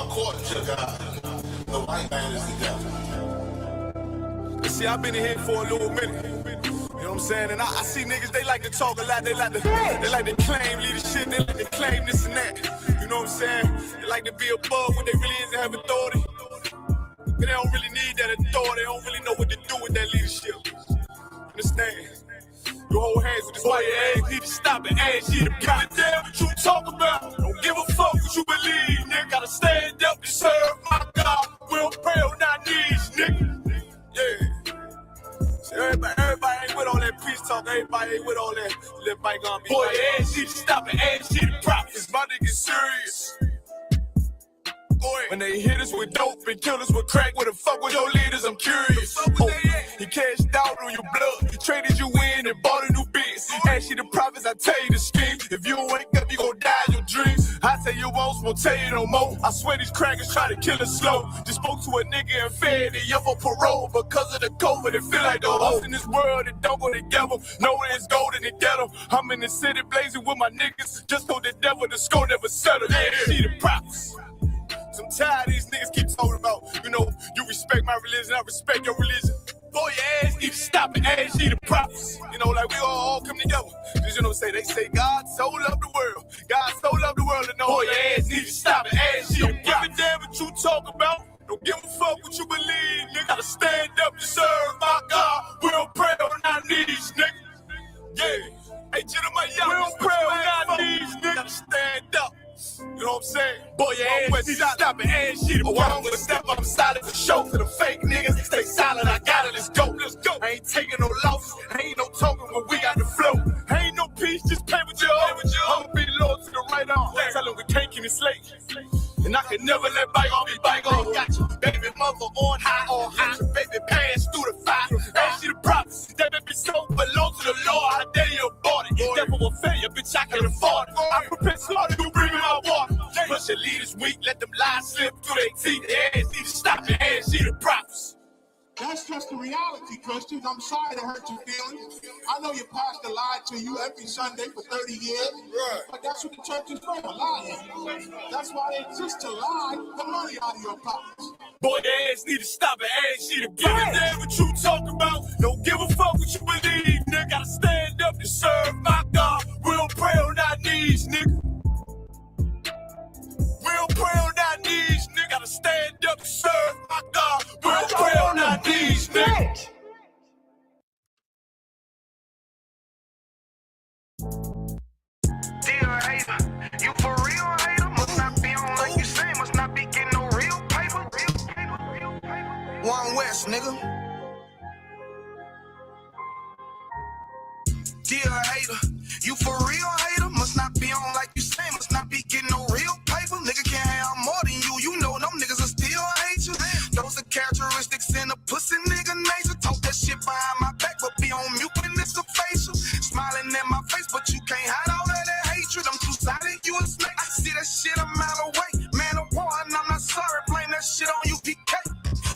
according to God, the white man is the devil. See, I've been in here for a little minute. You know what I'm saying? And I see niggas, they like to talk a lot. They like to claim leadership. They like to claim this and that. You know what I'm saying? They like to be above what they really is and have authority. But they don't really need that authority. They don't really know what to do with that leadership. Understand? You hold hands with this white ass, need to stop and ask you to give a damn what you talk about. Don't give a fuck what you believe, nigga. Gotta stand up and serve my God. We don't pray on our knees, nigga. Yeah. See, everybody ain't with all that peace talk. Everybody ain't with all that let bygone be. Boy, ass need to stop and ask you the prophets. My niggas serious. Boy, when they hit us with dope and kill us with crack, where the fuck with your leaders? I'm curious. He cashed out on your blood, he traded you in and bought a new biz. Ask you the prophets, I tell you the scheme. If you wake up, you gon' die in your dreams. I tell you won't tell you no more. I swear these crackers try to kill us slow. Just spoke to a nigga and fed it up for parole because of the COVID. It feel like the host in this world that don't go together. Nowhere is gold in the ghetto. I'm in the city blazing with my niggas. Just told the devil the score never settled. Yeah, see the prophets. I'm tired of these niggas keep talking about, you respect my religion, I respect your religion. Boy, your ass need to stop and ask you the prophets. Like we all come together. Cause they say God so loved the world. God so loved the world, and boy, your ass need to stop and ask you the prophets. Don't give a damn what you talk about. Don't give a fuck what you believe, nigga. Gotta stand up and serve my God. We don't pray on our knees, nigga. Yeah. Hey, Jeremiah, we don't pray on our knees, nigga. Gotta stand up. You know what I'm saying? Boy, your ass need to stop and ask you the I'm gonna step up silent for show to the fake niggas. Stay silent, I got it, let's go. I ain't taking no loss, ain't no talking when we got the flow. Ain't no peace, just play with you. I'ma be loyal to the right arm. Tell them we can't keep it slave. And I can never let bygone be bygone. Got you, baby mother on high. Your baby pass through the fire. Ask you the prophets, that baby so belong to the Lord. How dare you abort it? Devil will fail you, bitch, I can afford it. I prepare slaughter, you bring me my water. Push your leaders weak, let them lies slip through their teeth. Their ass need to stop and ask you the prophets. That's just the reality, Christians. I'm sorry to hurt your feelings. I know your pastor lied to you every Sunday for 30 years. Right. But that's what the church is for, lying. That's why they exist, to lie the money out of your pockets. Boy, their ass need to stop and ask you to give a damn what you talk about. Don't give a fuck what you believe, nigga. Gotta stand up and serve my God. We don't pray on our knees, nigga. We don't pray on our knees, nigga. Gotta stand up and serve my God. We don't pray on our knees, nigga. Dear hater, you for real hater? Must not be on like you say, must not be getting no real paper. One West, nigga. Dear hater, you for real hater? Must not be on like you say, must not be getting no real paper. Nigga can't have more than you, you know them niggas are still hate you. Those are characteristics in a pussy nigga nature. Talk that shit behind my back, but be on mute when it's a facial. Smiling in my face, but you can't hide all that hatred. I'm too silent, you a snake. I see that shit a mile away. Man of war, and I'm not sorry. Blame that shit on you, PK.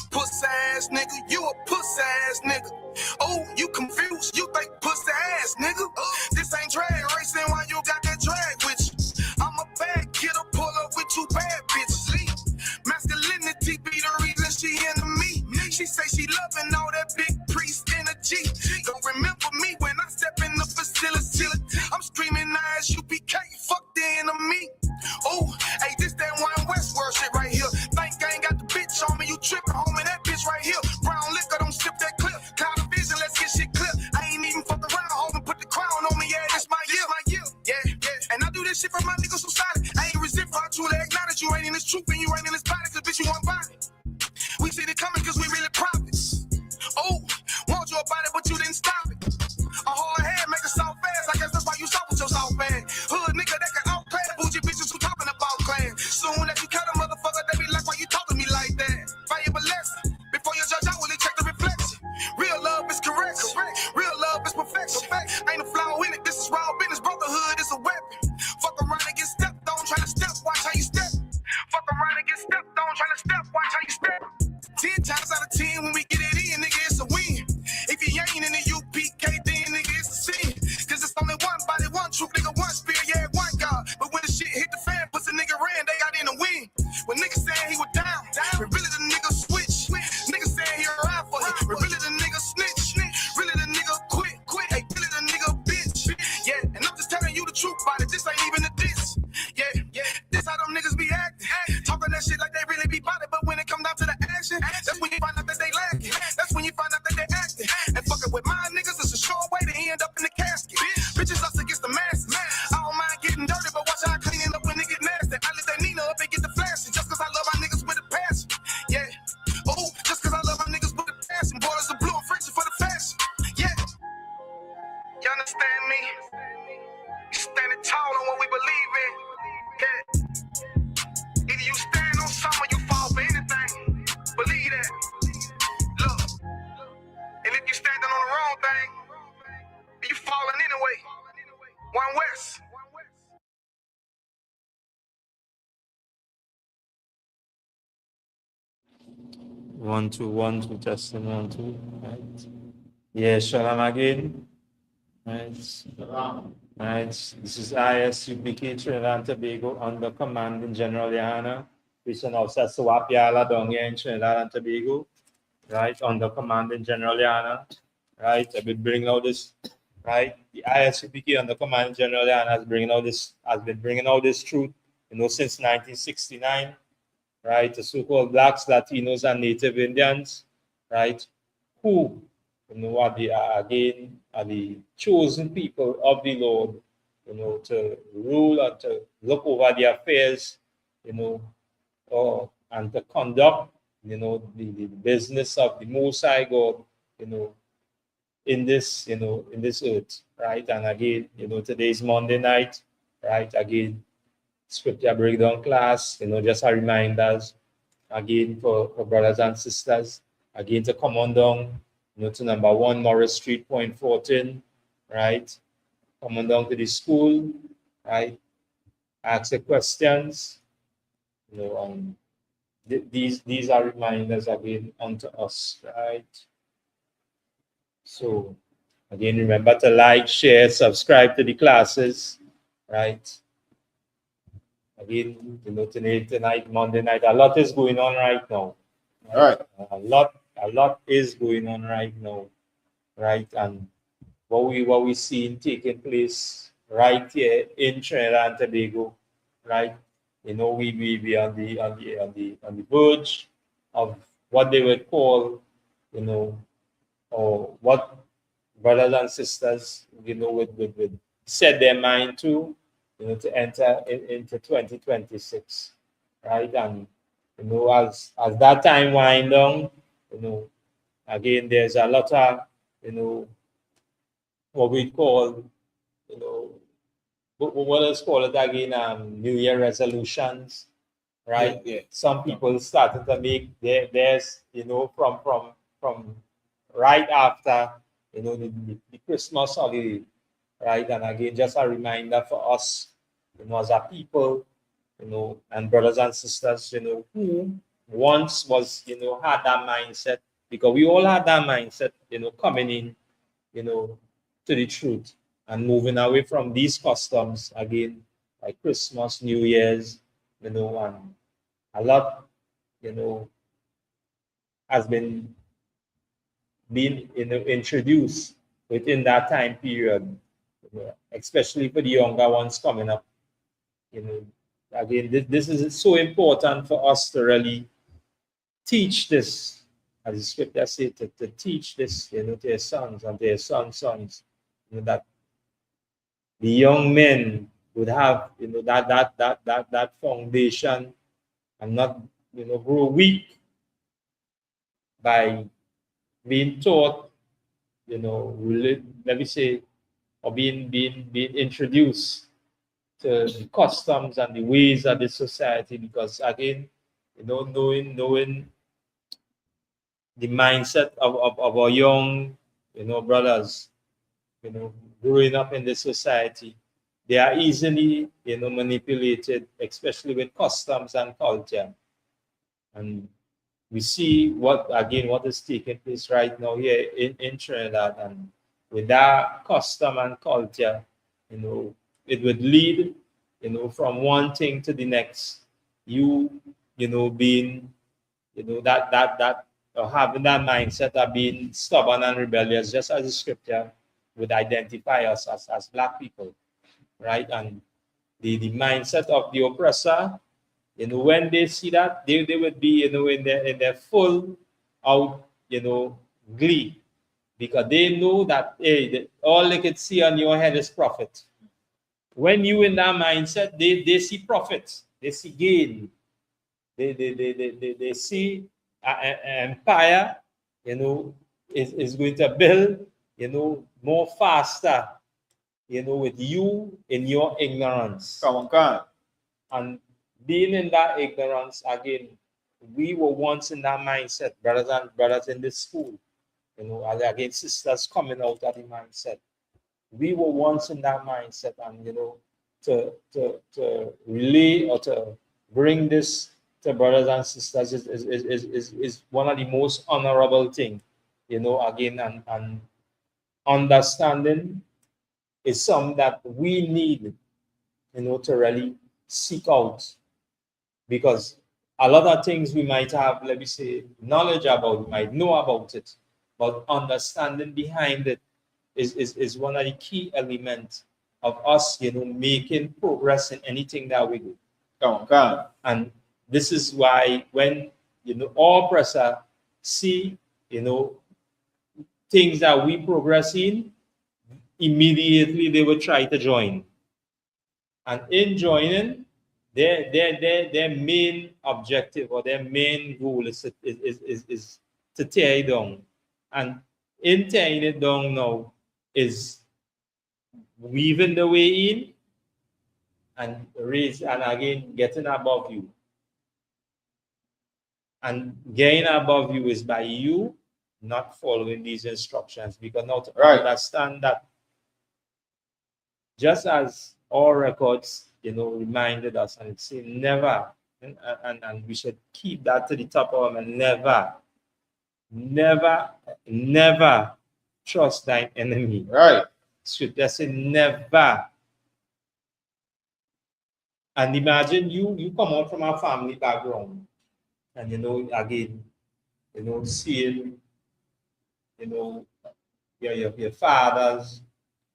Pussy ass nigga, you a pussy ass nigga. Oh, you confused, you think pussy ass nigga. This ain't drag racing, why you got that drag with you? I'm a bad kidder, pull up with two bad bitches. Masculinity be the reason she into me. She say she loving all that big priest energy. Don't remember me when I step in the facility. I'm screaming ISUPK, fuck the enemy. Oh, hey, this that one West world shit right here. Think I ain't got the bitch on me, you tripping, homie, that bitch right here. Brown liquor, don't slip that clip. Cloud of vision, let's get shit clear. I ain't even fuck around, homie, put the crown on me, yeah, this my year. Yeah. And I do this shit for my niggas so solid. I ain't resent for I truly acknowledge you ain't in this truth and you ain't in this body, cause bitch, you want body. We see it coming cause we really prophets. Oh, want you about it, but you didn't stop it. A hard head make a soft ass, I guess that's why you stop with your soft ass. Hood nigga that can outplay the bougie bitches who talking about class. Soon as you cut a motherfucker, they be like, why you talking to me like that? Valuable lesson. Before you judge, I will check the reflection. Real love is correct. Real love is perfection. Ain't a flaw in it, this is raw business. Brotherhood is a weapon. Fuck around and get stepped on, try to step, watch how you step. Fuck around and get stepped on, try to step, watch how you step. 10 times out of 10 when we get it in, nigga, it's a win. If you ain't 1 2 1 2 testing 1 2. Right. Yeah, shalom again. Right. Right. This is ISUPK Trinidad and Tobago under Commanding General Yana. Which is also Suwapiala down here in Trinidad and Tobago. Right, under Commanding General Yana. Right. I've been bringing out this. Right. The ISUPK under Commanding General Yana has been bringing out this truth, since 1969. Right, the so-called blacks, Latinos, and Native Indians, right, who, are the chosen people of the Lord, to rule and to look over the affairs, and to conduct, the business of the Most High God, in this, in this earth, right? And again, today's Monday night, right? Again, scripture breakdown class, just a reminders again for brothers and sisters, again to come on down, to number 1 Morris Street, Point 14, right? Come on down to the school, right? Ask the questions, these are reminders again unto us, right? So again, remember to like, share, subscribe to the classes, right? Again, tonight, Monday night, a lot is going on right now. All right. A lot is going on right now, right? And what we seeing taking place right here in Trinidad and Tobago, right? We on the verge of what they would call, or what brothers and sisters, would set their mind to, to enter into 2026, right? And as that time wind down, again, there's a lot of, what we call, what is called it again, New Year resolutions, right? Yeah. Some people started to make theirs, from right after, the Christmas holiday, right? And again, just a reminder for us, as a people, and brothers and sisters, who once was, had that mindset, because we all had that mindset, coming in, to the truth and moving away from these customs again, like Christmas, New Year's, and a lot, has been being, introduced within that time period, especially for the younger ones coming up. Again, this is so important for us to really teach this, as the scripture says, to teach this, to their sons and their sons, that the young men would have, that foundation and not, grow weak by being taught, let me say, or being introduced to the customs and the ways of the society, because again, knowing the mindset of our young, brothers, growing up in the society, they are easily, manipulated, especially with customs and culture. And we see what is taking place right now here in Trinidad, and with that custom and culture, it would lead, from one thing to the next. Being, that or having that mindset of being stubborn and rebellious, just as the scripture would identify us as black people, right? And the mindset of the oppressor, when they see that, they would be, in their full out, glee, because they know that, hey, all they could see on your head is profit. When you in that mindset, they see profit, they see gain, they see an empire, is going to build, more faster, with you in your ignorance. Come on. And being in that ignorance, again, we were once in that mindset, brothers in this school, again, sisters coming out of the mindset. We were once in that mindset, and to relay or to bring this to brothers and sisters is one of the most honorable thing, again, and understanding is something that we need, to really seek out, because a lot of things we might have, let me say, knowledge about, we might know about it, but understanding behind it is one of the key elements of us, making progress in anything that we do. Okay. And this is why when, all presser see, things that we progress in, immediately they will try to join. And in joining, their main objective or their main goal is to tear it down. And in tearing it down now is weaving the way in and raise and again getting above you. And getting above you is by you not following these instructions, because now to understand that, just as our records, reminded us, and it said never, and we should keep that to the top of our mind, never trust thine enemy. Right. Should just say never. And imagine you come out from a family background, and again, seeing, your fathers,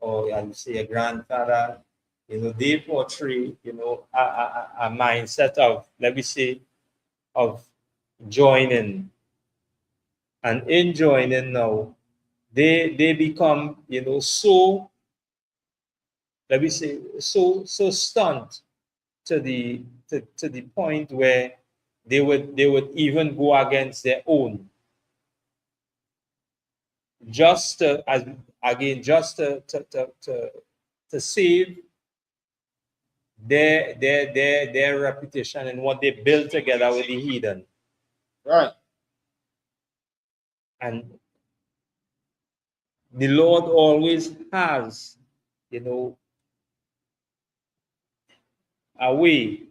or I would say your grandfather, they portray, a mindset of, let me say, of joining. And in joining now, they become, so, let me say, so stunned to the point where they would even go against their own, just to, as again, just to save their reputation and what they built together with the heathen. Right. And the Lord always has, a way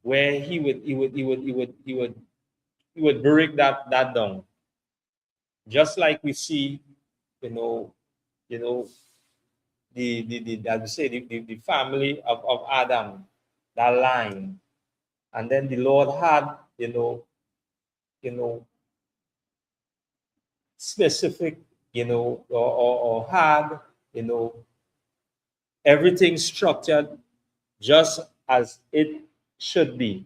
where he would break that down. Just like we see, the as we say, the family of Adam, that line. And then the Lord had, specific, or had, everything structured just as it should be.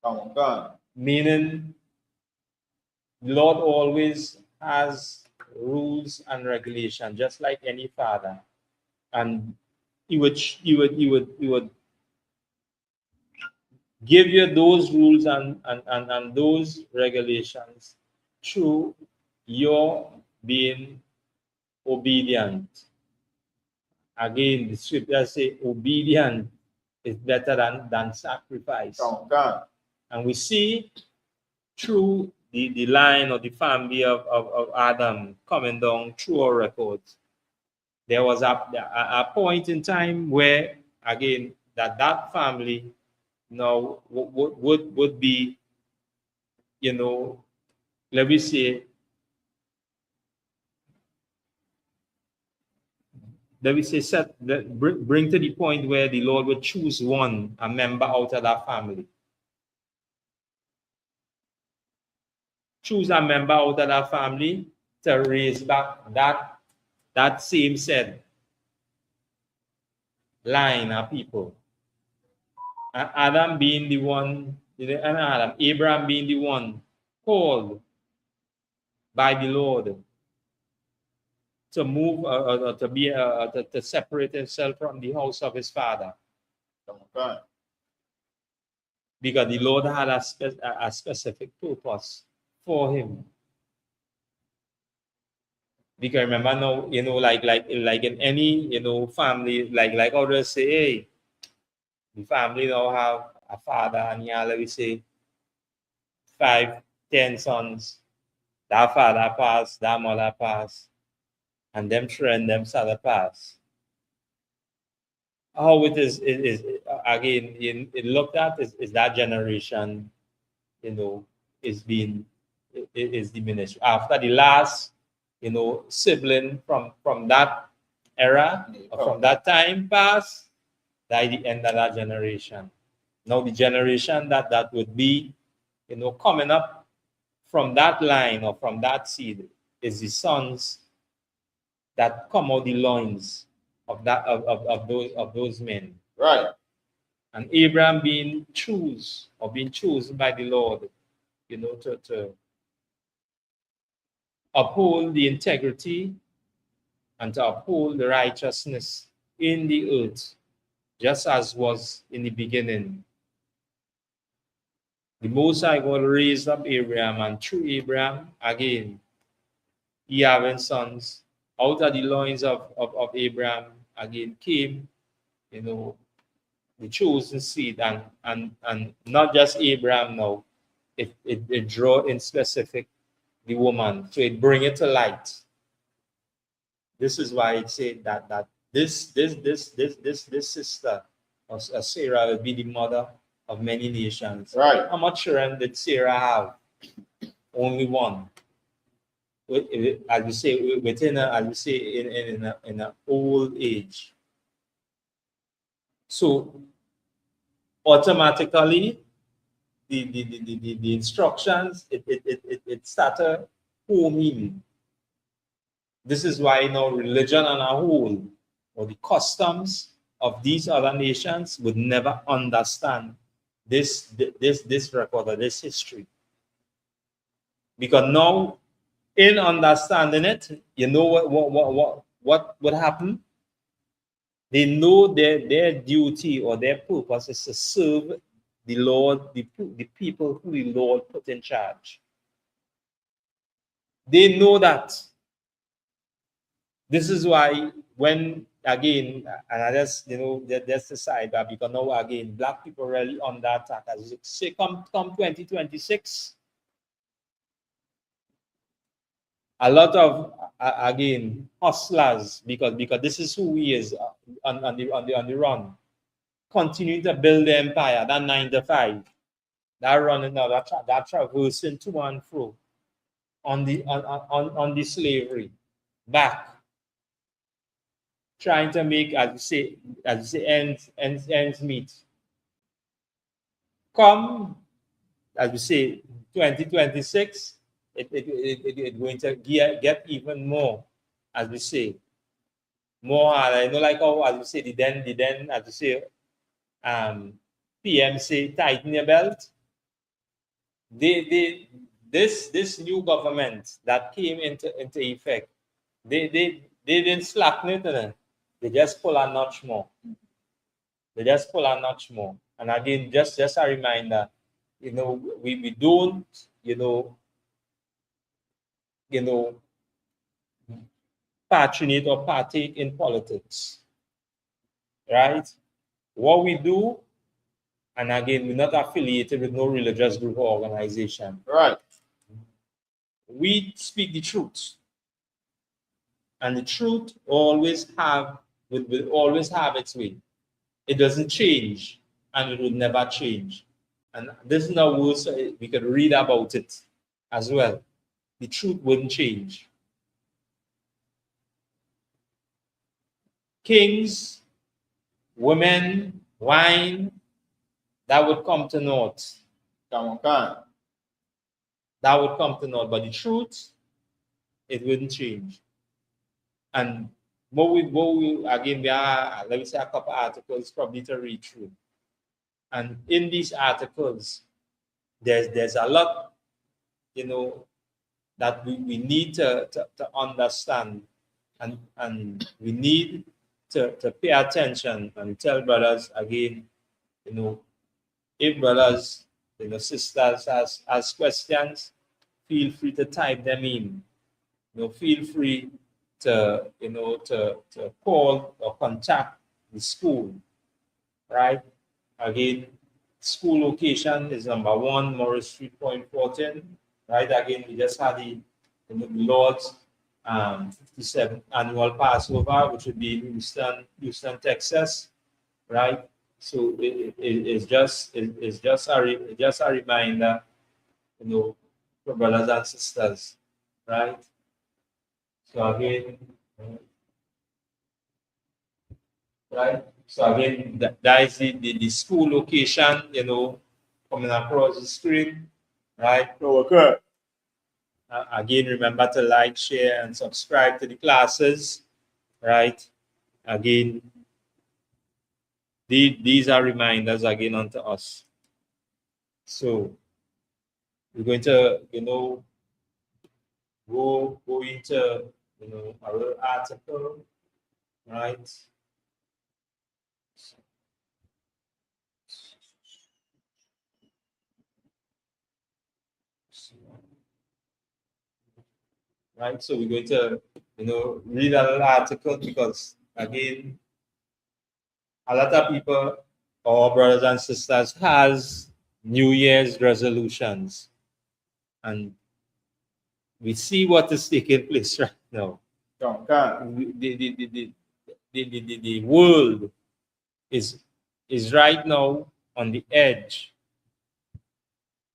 Oh, God. Meaning, the Lord always has rules and regulations, just like any father. And he would give you those rules and those regulations through your being obedient. Again, the scripture say obedient is better than sacrifice. Oh, God. And we see through the line of the family of Adam coming down through our records, there was a point in time where, again, that family now would be, let me say, bring to the point where the Lord would choose a member out of that family. Choose a member out of that family to raise back that same said line of people. And Adam being the one, Abraham being the one called by the Lord to move, to separate himself from the house of his father. Okay. Because the Lord had a specific purpose for him. Because remember now, like in any, family, like others say, hey, the family now have a father, and let me say 5, 10 sons. That father passed, that mother passed, and them children, them son pass. How it is again, it looked at is that generation is being is diminished. After the last, sibling from that era or from that time passed, died the end of that generation. Now the generation that would be, coming up from that line or from that seed is the sons that come out the loins of those men. Right. And Abraham being chosen by the Lord, to uphold the integrity and to uphold the righteousness in the earth, just as was in the beginning. The Most High God raised up Abraham, and through Abraham, again, he having sons out of the loins of Abraham, again came, the chosen seed, and not just Abraham now, it draw in specific the woman, so it bring it to light. This is why it said that this sister of Sarah will be the mother of many nations. Right. How much children did Sarah have? Only one. As you say, within in an old age. So automatically the instructions it started homing. This is why now religion on a whole, or the customs of these other nations, would never understand this record or this history. Because now, in understanding it, you know what would happen? They know their duty or their purpose is to serve the Lord, the people who the Lord put in charge. They know that. This is why when, again, and I just, that's the side, because now, again, Black people really on that attack. As you say, come 2026, a lot of, again, hustlers, because this is who he is on the run, continue to build the empire, that 9 to 5, that running now, that traversing to and fro on the slavery, back, trying to make, as you say, ends meet. Come, as we say, 2026, it's going to get even more, as we say, more hard. I know, like how, as we say, the then, as we say, PM say, tighten your belt. This new government that came into effect, they didn't slacken it. They just pull a notch more. And again, just a reminder, we don't, patronate or partake in politics, right? What we do, and again, we're not affiliated with no religious group or organization. Right. We speak the truth. And the truth will always have its way. It doesn't change, and it will never change. And this is now words we could read about it as well. The truth wouldn't change. Kings, women, wine, that would come to naught. That would come to naught. But the truth, it wouldn't change. And what we again, we are, let me say, a couple articles probably to read through. And in these articles, there's a lot, that we need to understand, and we need to pay attention and tell brothers again, if brothers, sisters ask questions, feel free to type them in. Feel free to call or contact the school, right? Again, school location is number 1 Morris Street, Point 14, right? Again, we just had the Lord's 57th annual Passover, which would be in Houston, Texas, right? So it's just a reminder for brothers and sisters, right? So again, right? So again, that is the school location, coming across the screen, right? Okay. Again, remember to like, share, and subscribe to the classes, right? Again, these are reminders again unto us. So we're going to, go into, our article, right? Right, so we're going to, read a little article because again, a lot of people, our brothers and sisters, has New Year's resolutions, and we see what is taking place right now. The world is right now on the edge.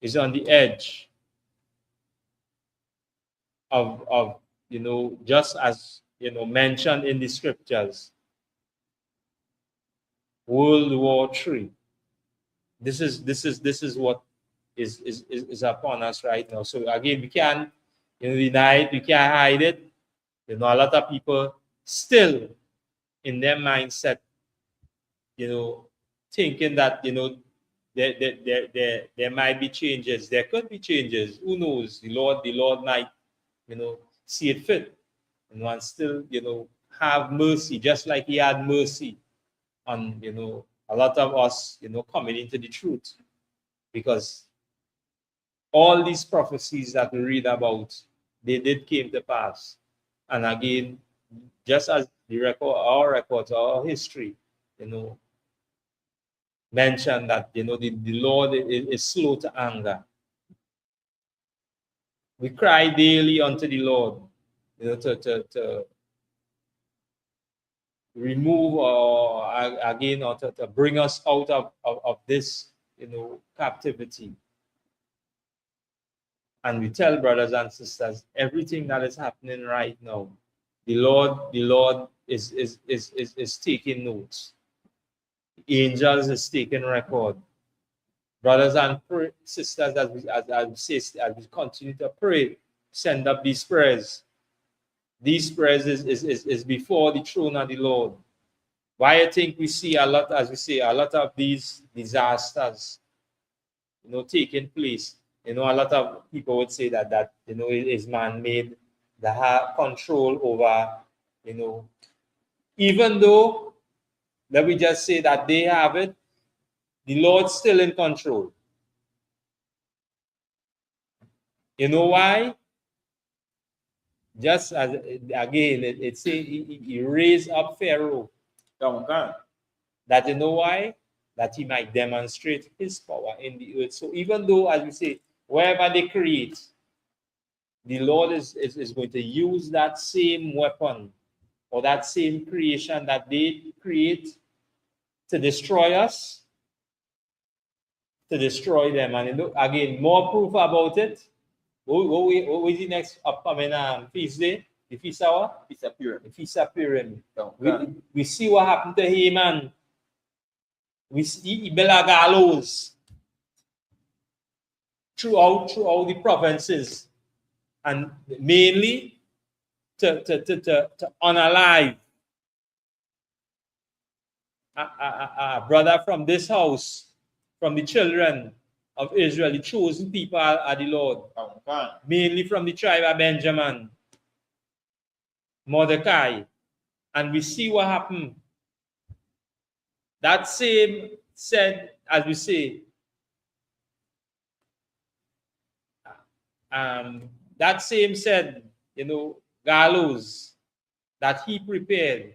Is on the edge of just as mentioned in the scriptures, World War III. This is what is upon us right now. So again, we can't deny it, we can't hide it. A lot of people still in their mindset, thinking that there might be changes. There could be changes. Who knows? The Lord might see it fit, and still have mercy, just like He had mercy on a lot of us coming into the truth, because all these prophecies that we read about, they did came to pass. And again, just as our records, our history, mention that the Lord is slow to anger. We cry daily unto the Lord, to remove or again, or to bring us out of this captivity. And we tell brothers and sisters, everything that is happening right now, the Lord is taking notes. Angels is taking record. Brothers and sisters, as we continue to pray, send up these prayers. These prayers is before the throne of the Lord. Why I think we see a lot, as we say, a lot of these disasters, taking place. A lot of people would say that it is man-made. They have control over, even though let me just say that they have it, the Lord's still in control. You know why? Just as again, it say he raised up Pharaoh. That why? That he might demonstrate his power in the earth. So even though, as we say, wherever they create, the Lord is going to use that same weapon or that same creation that they create to destroy us, to destroy them. And again, more proof about it. What is the next upcoming feast day? The feast hour? Feast of Purim. The feast of Purim. We see what happened to Haman. We see gallows throughout the provinces, and mainly to unalive a brother from this house, from the children of Israel, the chosen people are the Lord, mainly from the tribe of Benjamin, Mordecai. And we see what happened. That same said, as we say, that same said, gallows that he prepared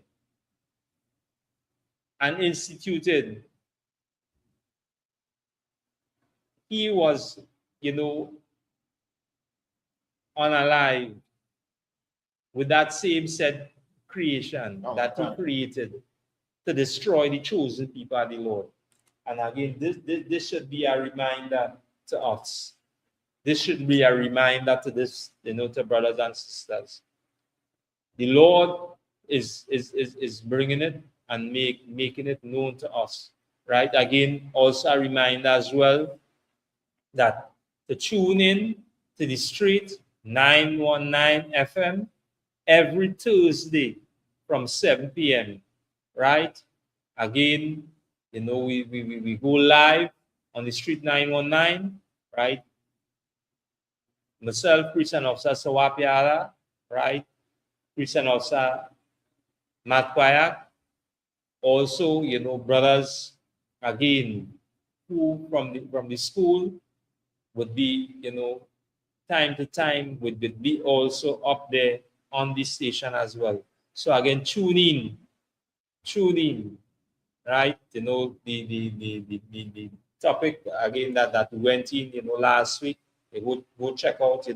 and instituted, he was, unalive with that same said creation that he created to destroy the chosen people of the Lord. And again, this should be a reminder to us this should be a reminder to this, to brothers and sisters. The Lord is bringing it and making it known to us, right? Again, also a reminder as well that to tune in to the street 919 FM every Thursday from 7 p.m. Right? Again, we go live on the street 919, right? Myself, Christian Officer Sawapiara, right? Christian Officer Matt Kwayak. Also, brothers, again, who from the school would be, time to time would be also up there on this station as well. So again, tune in, right? The topic again that went in, last week. They would go check out,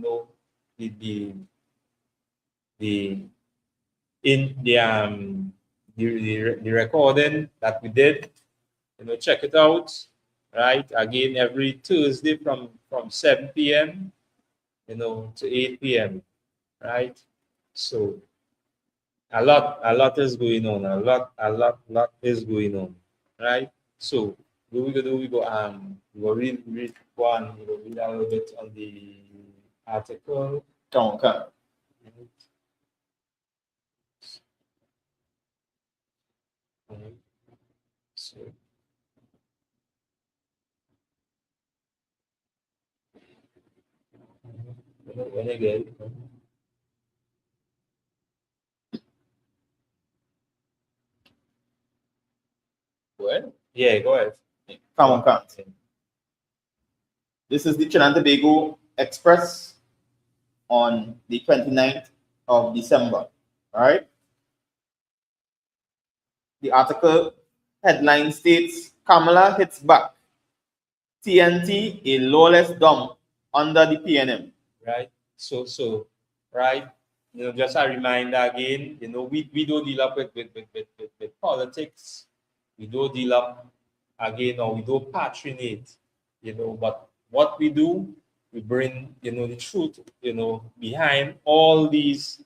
the in the recording that we did. Check it out, right? Again, every Tuesday from 7 p.m. To 8 p.m. Right? So a lot is going on. A lot is going on. Right? So we go read one, read a little bit on the article. Okay. So when again. Go ahead. Yeah, go ahead. Come on. This is the Trinidad Tobago Express on the 29th of December. All right. The article headline states Kamala hits back. TNT a lawless dump under the PNM. Right. So right. Just a reminder again, we don't deal up with politics. We don't deal up again, or we don't patronate, but what we do, we bring, the truth, behind all these,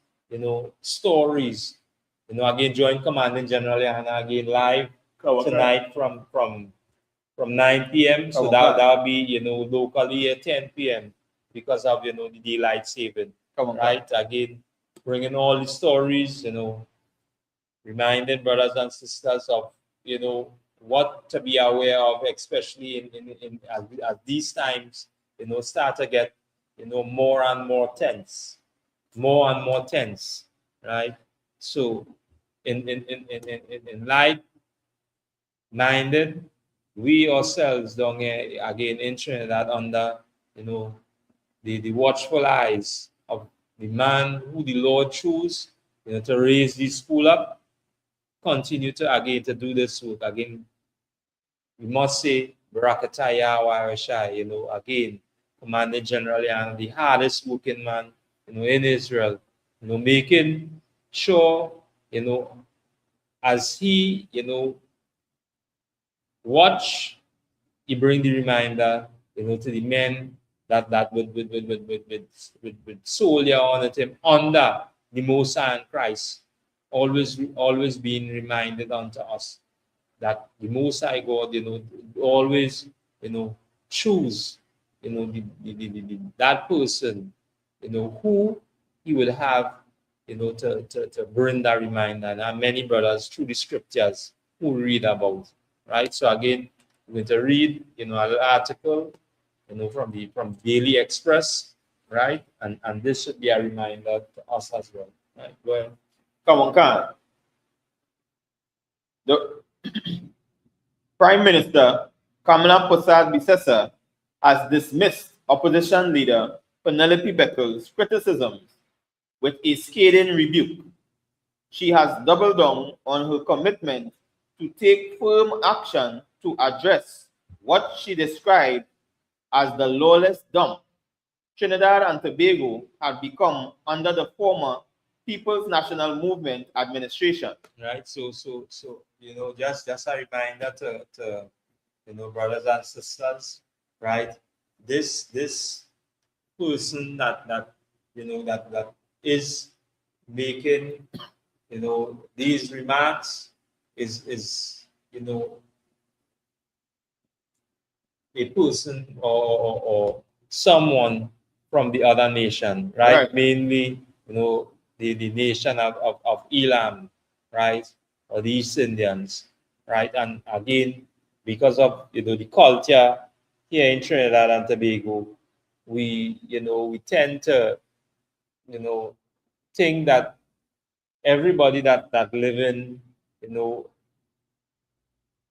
stories. Again, join Commanding General and again live tonight from 9 p.m. So that'll be, locally at 10 p.m. because of, the daylight saving. Right? Again, bringing all the stories, reminding brothers and sisters of, what to be aware of, especially in at these times, start to get, more and more tense, right? So in like-minded, we ourselves down here again in Trinidad under, the watchful eyes of the man who the Lord chose, to raise this school up, continue to do this work. Again, we must say, Barakataya Warashai, again, Commander General and the hardest working man, in Israel, making sure, as he, watch, he bring the reminder, to the men that would solely honor him under the Most High and Christ, always being reminded unto us that the Most High God, always, choose, that person, who he will have, to bring that reminder. And there are many brothers through the scriptures who read about, right? So again, we're going to read, an article, from Daily Express, right? And this should be a reminder to us as well, right? Go ahead. Come on. The Prime Minister Kamala Persad-Bissessar has dismissed opposition leader Penelope Beckel's criticisms with a scathing rebuke. She has doubled down on her commitment to take firm action to address what she described as the lawless dump Trinidad and Tobago had become under the former People's National Movement administration. Right. So just a reminder to brothers and sisters, right? This person that that is making these remarks is a person or someone from the other nation, right? Right. Mainly, the nation of Elam, right? Or the East Indians, right? And again, because of the culture here in Trinidad and Tobago, we tend to think that everybody that live in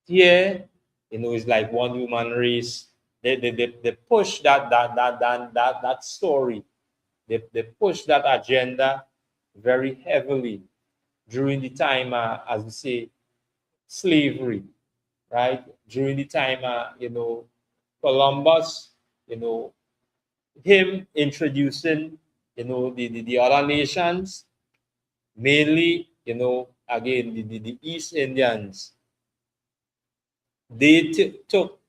here, is like one human race. They push that story. They push that agenda very heavily during the time, as we say, slavery, right? During the time, Columbus, him introducing, the other nations, mainly, again, the East Indians. They took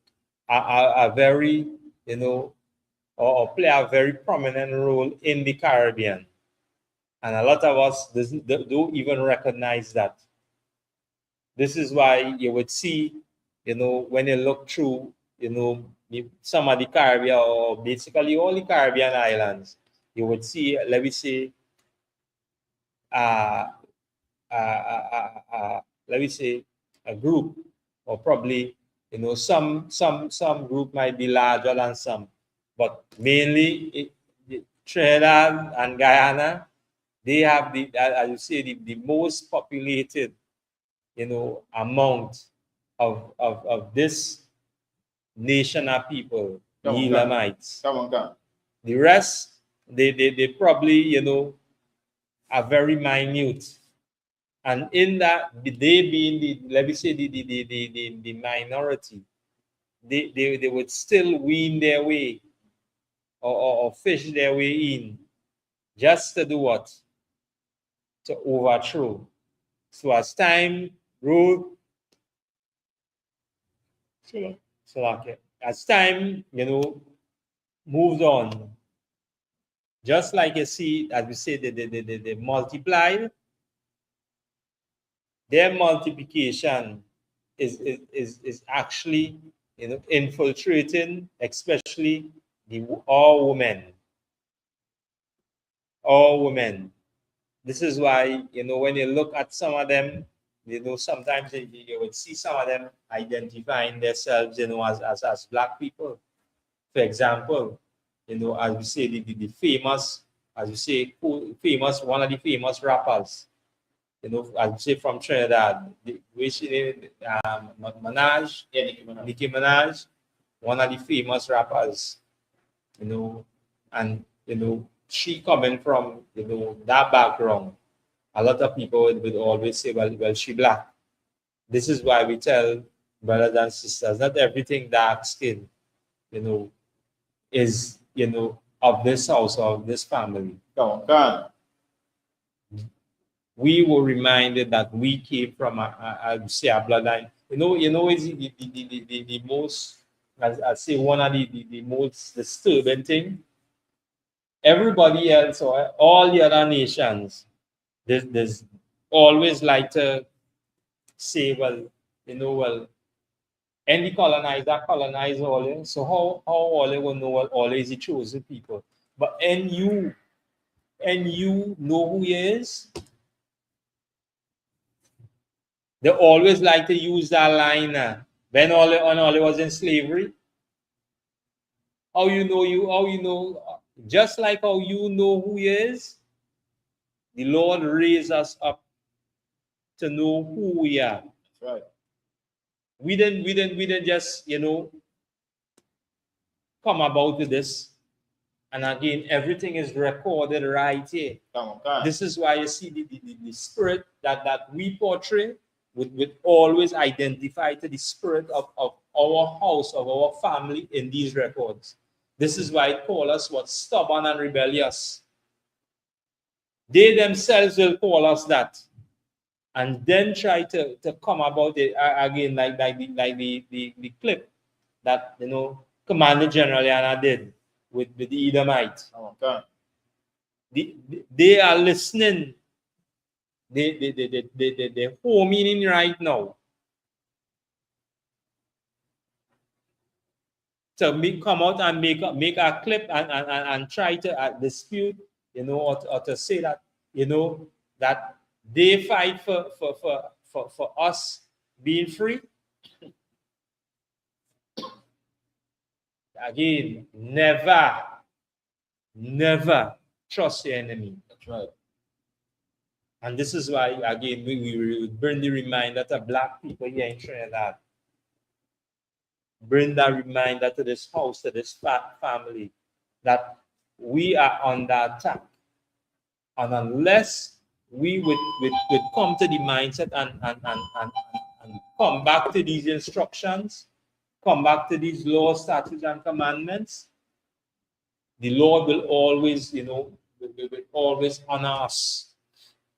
a very, or play a very prominent role in the Caribbean. And a lot of us don't even recognize that. This is why you would see, when you look through, some of the Caribbean, or basically all the Caribbean islands, you would see, let me say, uh, let me say, a group, or probably, some group might be larger than some, but mainly Trinidad and Guyana, they have as you say, the most populated, amount of this nation of people, the Elamites. Come on. The rest, they probably, are very minute. And in that, they being let me say, the minority, they would still win their way, or fish their way in, just to do what? To overthrow. So as time grew, as time, moved on, just like you see, as we say, they multiplied, their multiplication is actually, infiltrating, especially all women. All women. This is why, when you look at some of them, sometimes you would see some of them identifying themselves, as Black people. For example, as we say, the famous, as we say, one of the famous rappers, as we say, from Trinidad, which Minaj, Nicki Minaj, one of the famous rappers, and she coming from that background. A lot of people would always say, well, she Black. This is why we tell brothers and sisters, not everything dark skin, is of this house or of this family. Come on. We were reminded that we came from a bloodline. Is the most, as I say, one of the most disturbing thing. Everybody else, or all the other nations, there's always like to say, well, any colonizer colonize all, so how all will know what all is the chosen people. But and you know who he is. They always like to use that line, when all was in slavery. How you know, just like how you know who he is, the Lord raised us up to know who we are. That's right. We didn't just, come about with this. And again, everything is recorded right here. Come on. This is why you see the spirit that we portray would always identify to the spirit of our house, of our family in these records. This is why it call us what? Stubborn and rebellious. They themselves will call us that. And then try to come about it again, like the clip that Commander General Yana did. with the Edomite. Okay. They are listening. They're homing in right now to come out and make a clip and try to dispute, or to say that, that they fight for us being free. Again, never trust the enemy. That's right. And this is why, again, we bring the reminder to Black people here in Trinidad. Bring that reminder to this house, to this family, that we are under attack. And unless we would come to the mindset and come back to these instructions, come back to these laws, statutes, and commandments, the Lord will always, will always honor us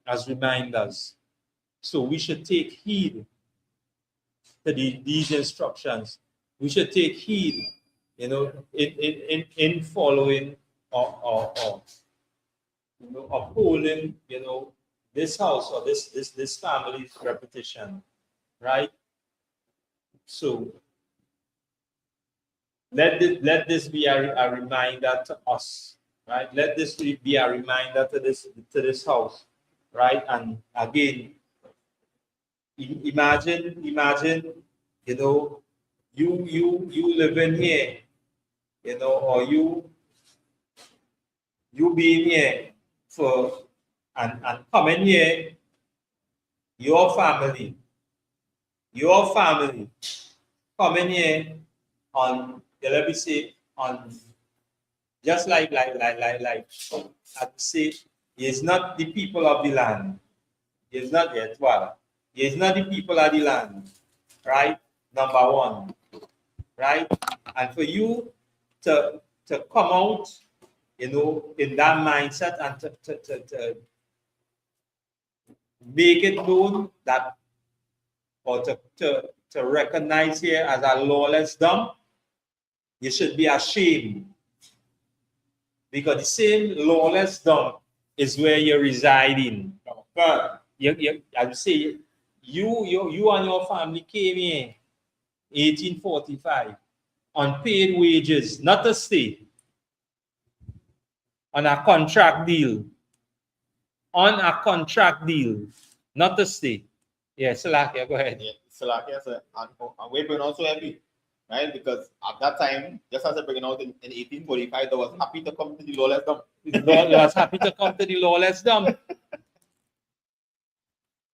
as reminders. So we should take heed to these instructions. We should take heed, in following or upholding, this house or this family's repetition, right? So let this be a reminder to us, right? Let this be a reminder to this house, right? And again, imagine, you living here, or you being here and coming here, your family coming here on, let me say, on just like I'd say, it's not the people of the land. It's not yet what. It's not the people of the land, right? Number one, right? And for you to come out, in that mindset and to make it known that, or to recognize here as a lawless dump, you should be ashamed, because the same lawless dump is where you're residing. I would say you and your family came here 1845 on paid wages, not to stay, on a contract deal. On a contract deal, not to stay. Yeah, Salakia, go ahead. Yeah, Salakia, sir. And we're bringing also happy, right? Because at that time, just as they're bringing out in 1845, they was happy to come to the lawless dump. They was happy to come to the lawless dump.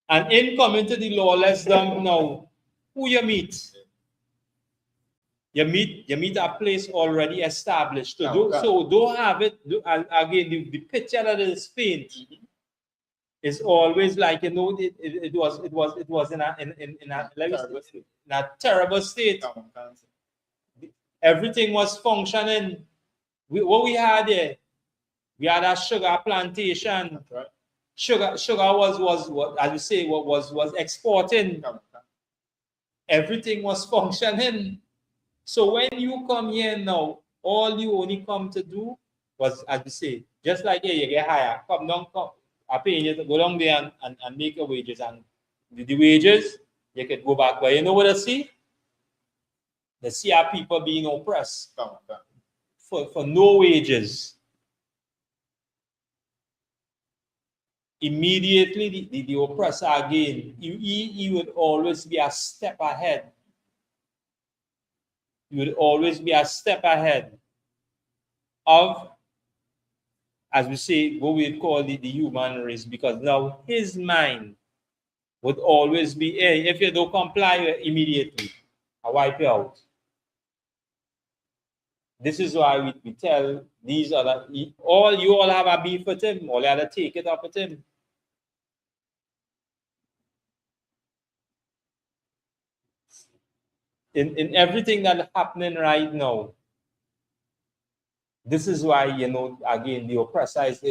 And in coming to the lawless dump now, who you meet? You meet a place already established. So don't have it. Again, the picture that is paint is always like, it was in a terrible state. Everything was functioning. What we had there, we had a sugar plantation. Right. Sugar was what, as you say, was exporting. Everything was functioning. So when you come here now, all you only come to do was, as you say, just like here, you get higher. Come, I pay you to go down there and make your wages, and the wages you can go back. But you know what I see? They see our people being oppressed for no wages. Immediately, the oppressor again, he would always be a step ahead. You would always be a step ahead of, as we say, what we call the human race, because now his mind would always be, hey, if you don't comply immediately, I wipe you out. This is why we tell these other, you all have a beef with him, all you have to take it up with him. In everything that's happening right now, this is why, again, the oppressor is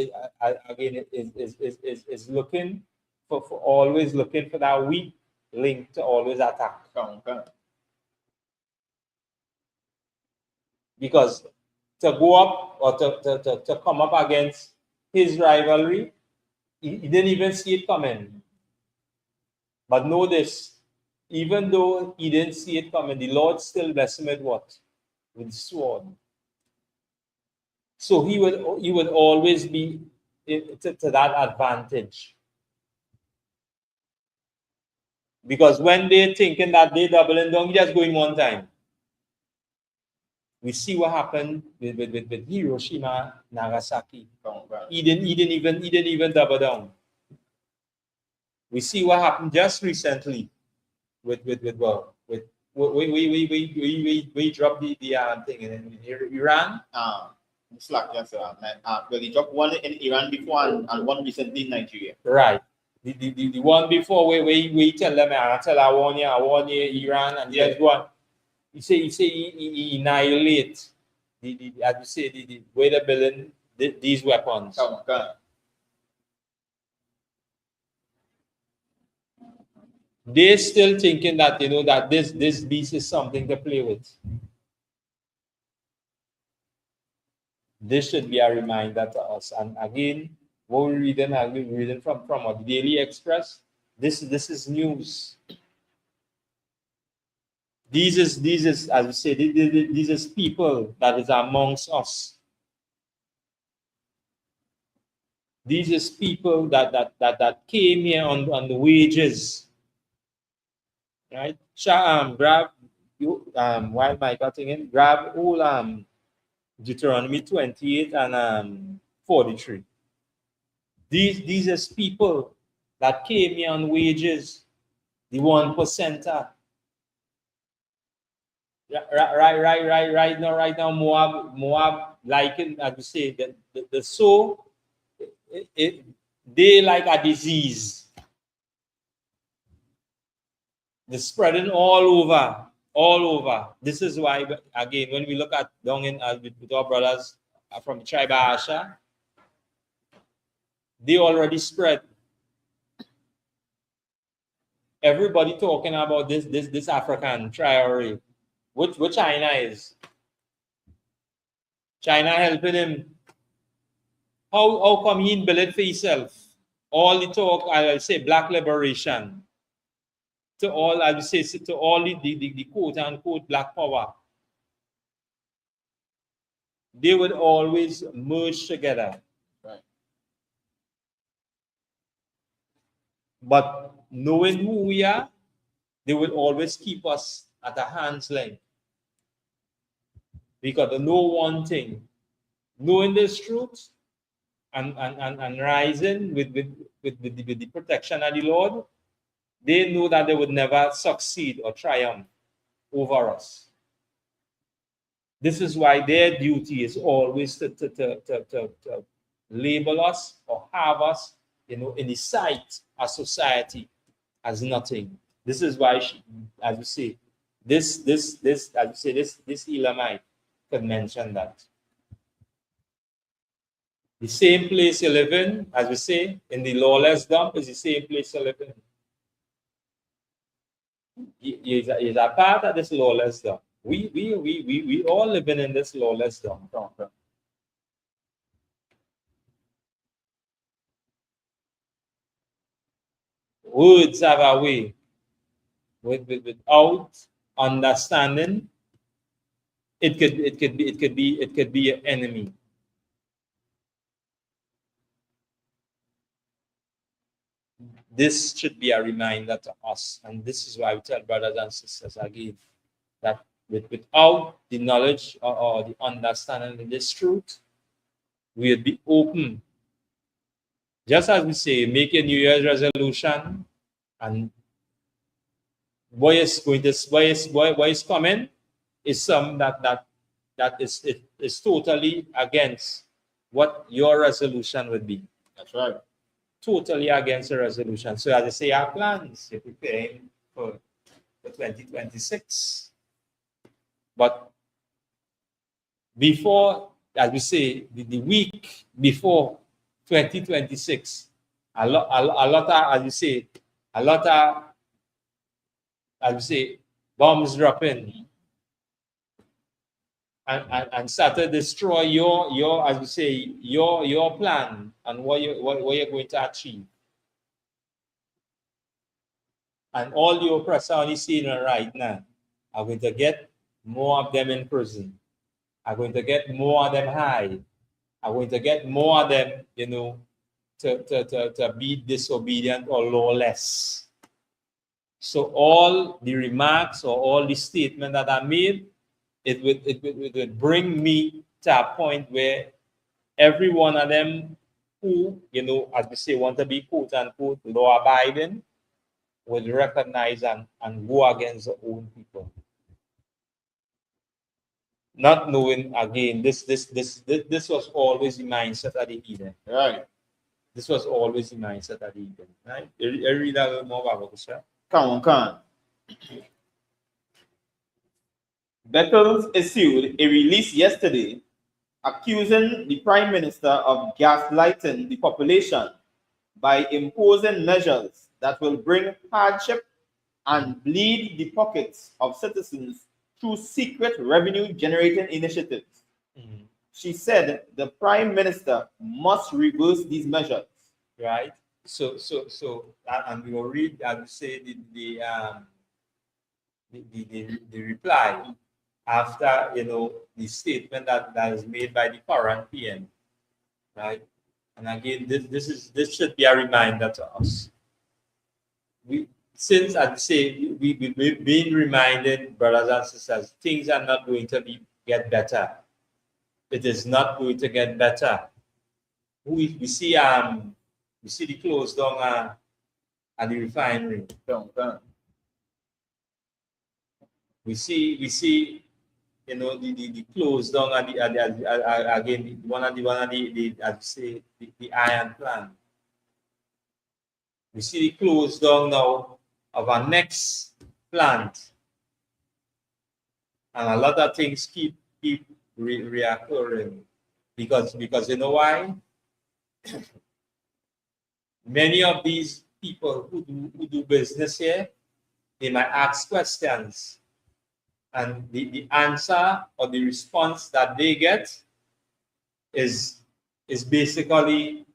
looking for always looking for that weak link to always attack. Okay. Because to go up or to come up against his rivalry, he didn't even see it coming. But know this, even though he didn't see it coming, the Lord still blessed him with what? With sword. So he would always be to that advantage. Because when they're thinking that they're doubling down, just going one time. We see what happened with Hiroshima, Nagasaki. He didn't even double down. We see what happened just recently we dropped the thing in Iran. It's like yes, well, he dropped one in Iran before and one recently in Nigeria. Right. The one before we tell them I warn you, Iran, and Yeah. just go on. He annihilate the as you say the way they're building these weapons. Okay. They're still thinking that that this beast is something to play with. This should be a reminder to us. And again, what we're reading from the Daily Express. This is news. These is as we say, these is people that is amongst us. These is people that came here on the wages. Right? Grab you while my cutting in, grab all Deuteronomy 28 and 43. These is people that came here on wages, the 1%. Right now, Moab, like it, as we say, the soul, they like a disease. They're spreading all over. This is why, again, when we look at down in with our brothers from the tribe of Asher, they already spread. Everybody talking about this African triary, which China is. China helping him. How come he didn't build it for himself? All the talk, I'll say, black liberation. To all, I would say, to all the quote unquote black power, they would always merge together. Right. But knowing who we are, they would always keep us at a hand's length. Because they know one thing, knowing this truth and rising with the protection of the Lord, they know that they would never succeed or triumph over us. This is why their duty is always to label us or have us, in the sight of society as nothing. This is why, as we say, this Elamite could mention that. The same place you live in, as we say, in the lawless dump, is the same place you live in. Is a part of this lawless dump. We all living in this lawless dump. Words have a way. Without understanding, it could be an enemy. This should be a reminder to us, and this is why we tell brothers and sisters again that without the knowledge or the understanding of this truth, we would be open. Just as we say, make a New Year's resolution, and what is coming is some that is totally against what your resolution would be. That's right. Totally against the resolution. So as I say, our plans, you're preparing for 2026. But before, as we say, the week before 2026, a lot of, as we say, bombs dropping. and start to destroy your as we say your plan and what you're going to achieve. And all the oppressors on the scene right now are going to get more of them in prison, are going to get more of them high, are going to get more of them, to be disobedient or lawless. So all the remarks or all the statements that I made, it would bring me to a point where every one of them who, as we say, want to be quote unquote law abiding would recognize and go against their own people. Not knowing again, this was always the mindset of the Eden. Right. This was always the mindset of the Eden. Right? I read a little more about this, sir. Come on. Beckles issued a release yesterday accusing the Prime Minister of gaslighting the population by imposing measures that will bring hardship and bleed the pockets of citizens through secret revenue-generating initiatives. Mm-hmm. She said the Prime Minister must reverse these measures. Right. So, and we will read and say the reply after the statement that is made by the current PM, right? And again, this should be a reminder to us. Since I'd say we've been reminded, brothers and sisters, things are not going to get better. It is not going to get better. We see the close down at the refinery. We see the close down at the again one of the I'd say the iron plant. We see the close down now of our next plant, and a lot of things keep reoccurring because you know why? Many of these people who do business here, they might ask questions, and the answer or the response that they get is basically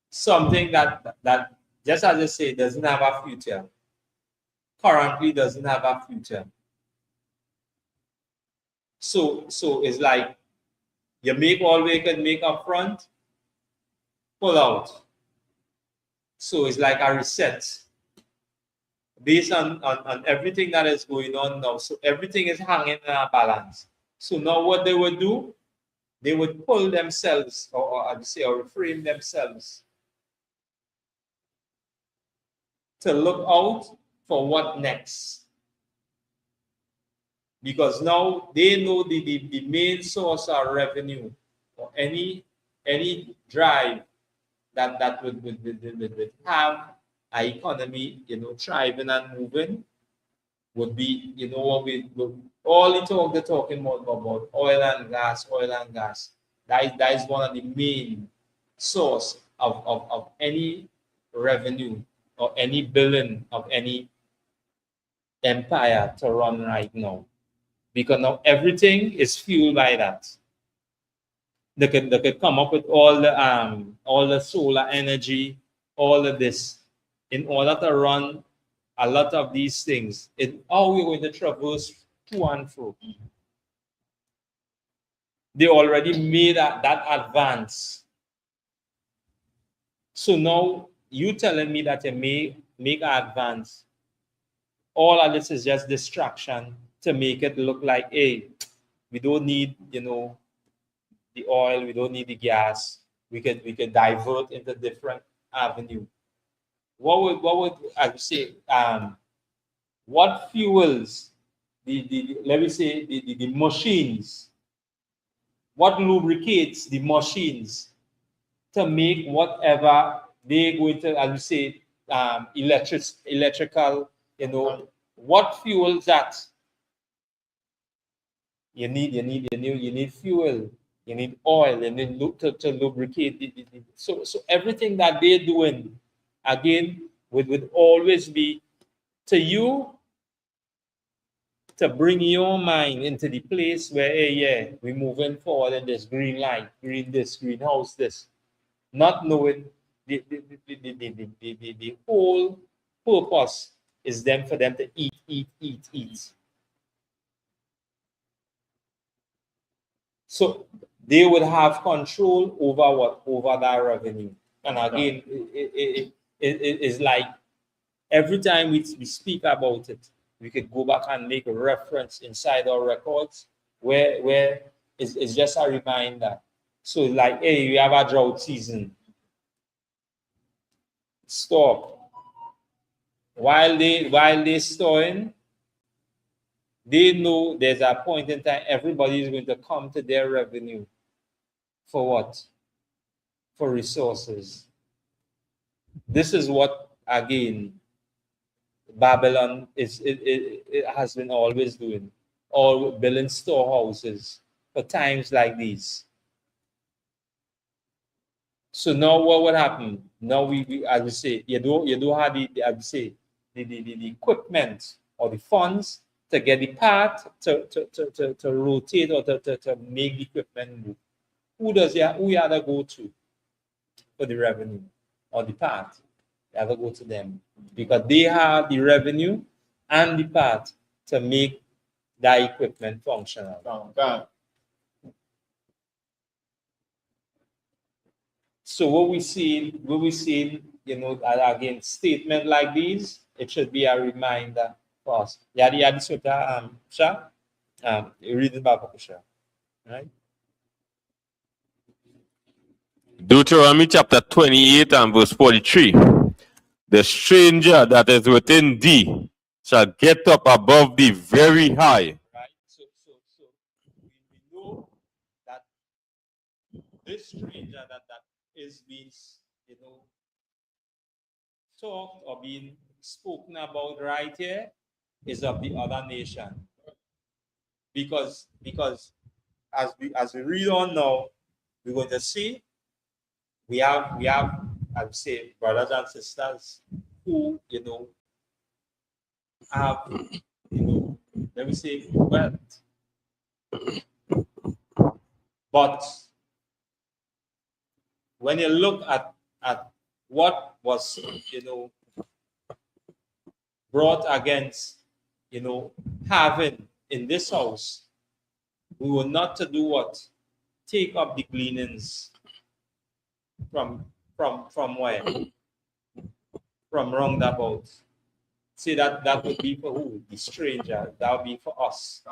something that just as I say doesn't have a future. Currently doesn't have a future. So it's like you make all we can make up front, pull out. So it's like a reset based on everything that is going on now. So everything is hanging in a balance. So now what they would do, they would pull themselves or refrain themselves to look out for what next. Because now they know the main source of revenue or any drive that would have our economy, thriving and moving would be, what we all the talking about oil and gas. That is one of the main source of any revenue or any billion of any empire to run right now. Because now everything is fueled by that. They could come up with all the solar energy, all of this, in order to run a lot of these things. How we're going to traverse to and fro. They already made that advance. So now you telling me that you may make an advance. All of this is just distraction to make it look like, hey, we don't need, the oil, we don't need the gas. We could divert into different avenue. What would I say? What fuels the let me say the machines? What lubricates the machines to make whatever they're going to, as we say, electrical, what fuels that? You need fuel, you need oil, and then to lubricate. So everything that they're doing, again, would always be to you. to bring your mind into the place where, hey, yeah, we're moving forward in this green light, green this, greenhouse this, not knowing the whole purpose is them for them to eat. So they would have control over what? Over that revenue. And again, it is like every time we speak about it, we could go back and make a reference inside our records where it's just a reminder. So like, hey, we have a drought season. Stop. While they storing, they know there's a point in time everybody is going to come to their revenue. For what? For resources. This is what, again, Babylon it has been always doing, all building storehouses for times like these. So now what would happen? Now we as we say, you do have the equipment or the funds to get the part to rotate or to make the equipment move. Who you either go to for the revenue or the part? You have to go to them because they have the revenue and the part to make that equipment functional. Okay. So what we see, again, statement like these, it should be a reminder for us. Yadi Sota, Sha, read it back, Sha, right? Deuteronomy chapter 28 and verse 43. The stranger that is within thee shall get up above thee very high. Right. So we know that this stranger that is being, talked or being spoken about right here is of the other nation. Because as we read on now, we're going to see we have I would say brothers and sisters who have let me say wealth. But when you look at what was brought against having in this house, we were not to do what? Take up the gleanings from where? From roundabout. See that would be for who? The stranger. That would be for us.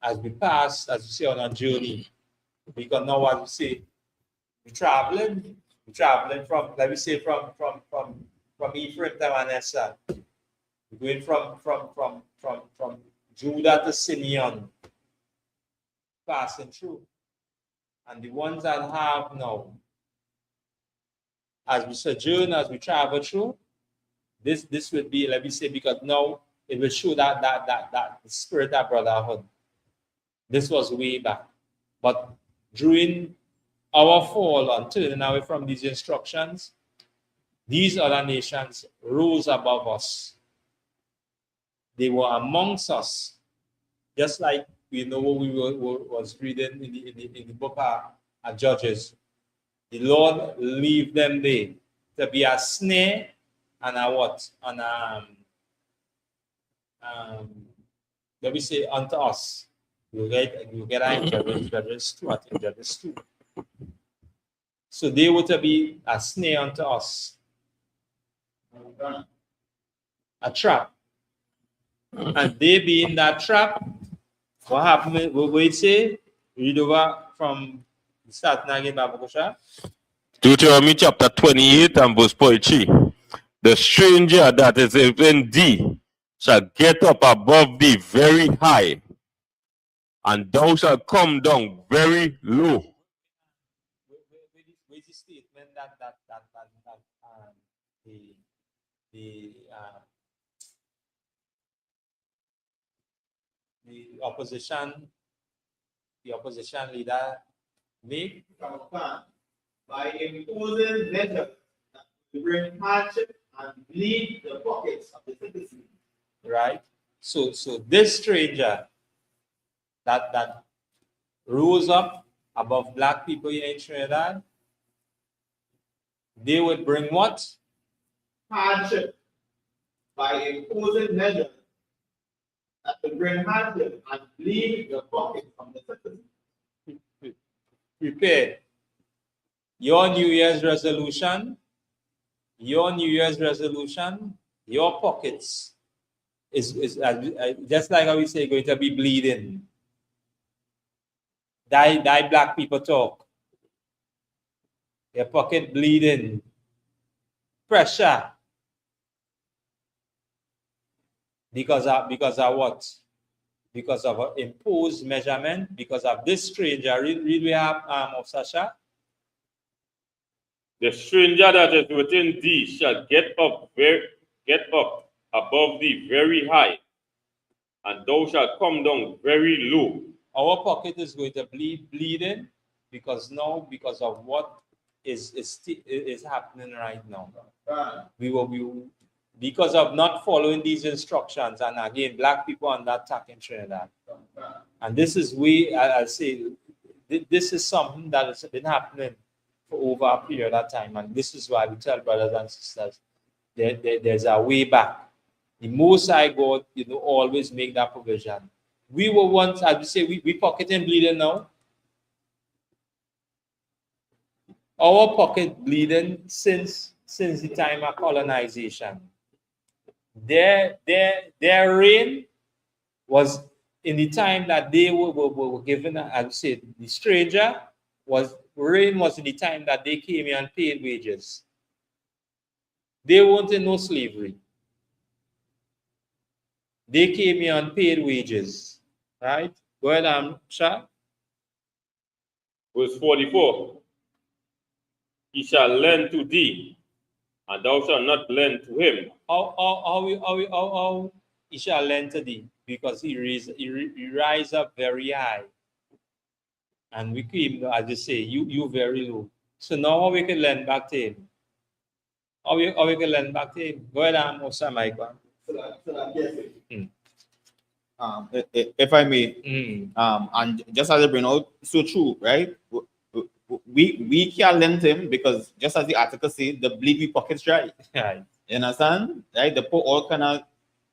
As we pass, as we say, on a journey. Because now, as we say, we're traveling from, let me say, from Ephraim to Manasseh. We're going from Judah to Simeon, passing through. And the ones that have now, as we sojourn, as we travel through, this would be, let me say, because now it will show that spirit of brotherhood. This was way back. But during our fall and turning away from these instructions, these other nations rose above us. They were amongst us, just like what we was reading in the book of Judges. The Lord leave them there to be a snare and a what? And let me say unto us. You get in Judges 2, I think Judges 2. So they were to be a snare unto us. A trap. And they be in that trap. What happened? What we say? Read over from the start again, Babakosha. Deuteronomy chapter 28 and verse 43. The stranger that is within thee shall get up above thee very high, and thou shalt come down very low. With the statement that the opposition leader made by imposing measures to bring hardship and bleed the pockets of the citizens. Right. So this stranger that rose up above black people here in Trinidad, they would bring what? Hardship by imposing measures that will bring hardship and leave the pocket from the citizens. Prepare your New Year's resolution, your pockets is just like how we say, going to be bleeding. Die black people talk. Your pocket bleeding. Pressure. Because of what? Because of an imposed measurement, because of this stranger. Read we have of Sasha. The stranger that is within thee shall get up above thee very high, and thou shalt come down very low. Our pocket is going to bleeding because of what is happening right now. We will because of not following these instructions, and again, black people under attack in Trinidad. And this is I say, this is something that has been happening for over a period of time, and this is why we tell brothers and sisters there's a way back. The Most High God, always make that provision. We were once, as we say, we pocketing bleeding now. Our pocket bleeding since the time of colonization. Their reign was in the time that they were given, as we say, the stranger reign was in the time that they came here and paid wages. They weren't in no slavery. They came here and paid wages. Right? Go ahead, Shah. Verse 44. He shall lend to thee, and thou shalt not lend to him. How he shall lend to thee? Because he rise up very high. And we came, as you say, you very low. So now how we can lend back to him? How we can lend back to him? Go ahead, Musa, Mike. If I may, and just as I bring out, so true, right? We can't lend him because just as the article says, the bleed pockets dry. Right. You understand? Right? They put all kind of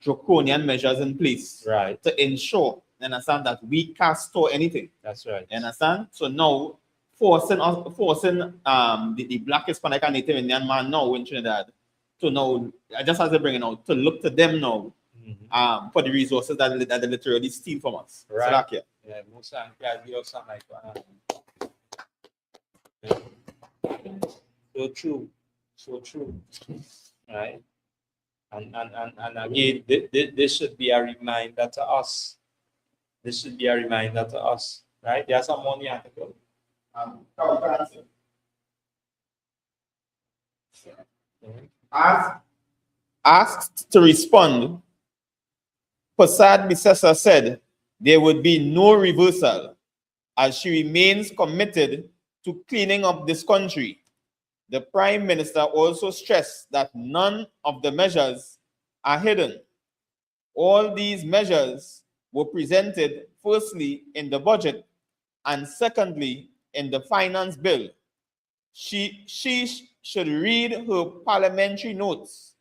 draconian measures in place, right, to ensure, you understand, that we can't store anything. That's right. You understand? So now forcing the Black Hispanic and Native Indian man now in Trinidad to now, just as they're bringing out, to look to them now for the resources that they literally steal from us. Right. So yeah, Musa, like so true, right? And again, this should be a reminder to us. This should be a reminder to us, right? There's some money article. Asked to respond, Prasad Bisesa said there would be no reversal as she remains committed to cleaning up this country. The Prime Minister also stressed that none of the measures are hidden. All these measures were presented firstly in the budget and secondly in the finance bill. She should read her parliamentary notes,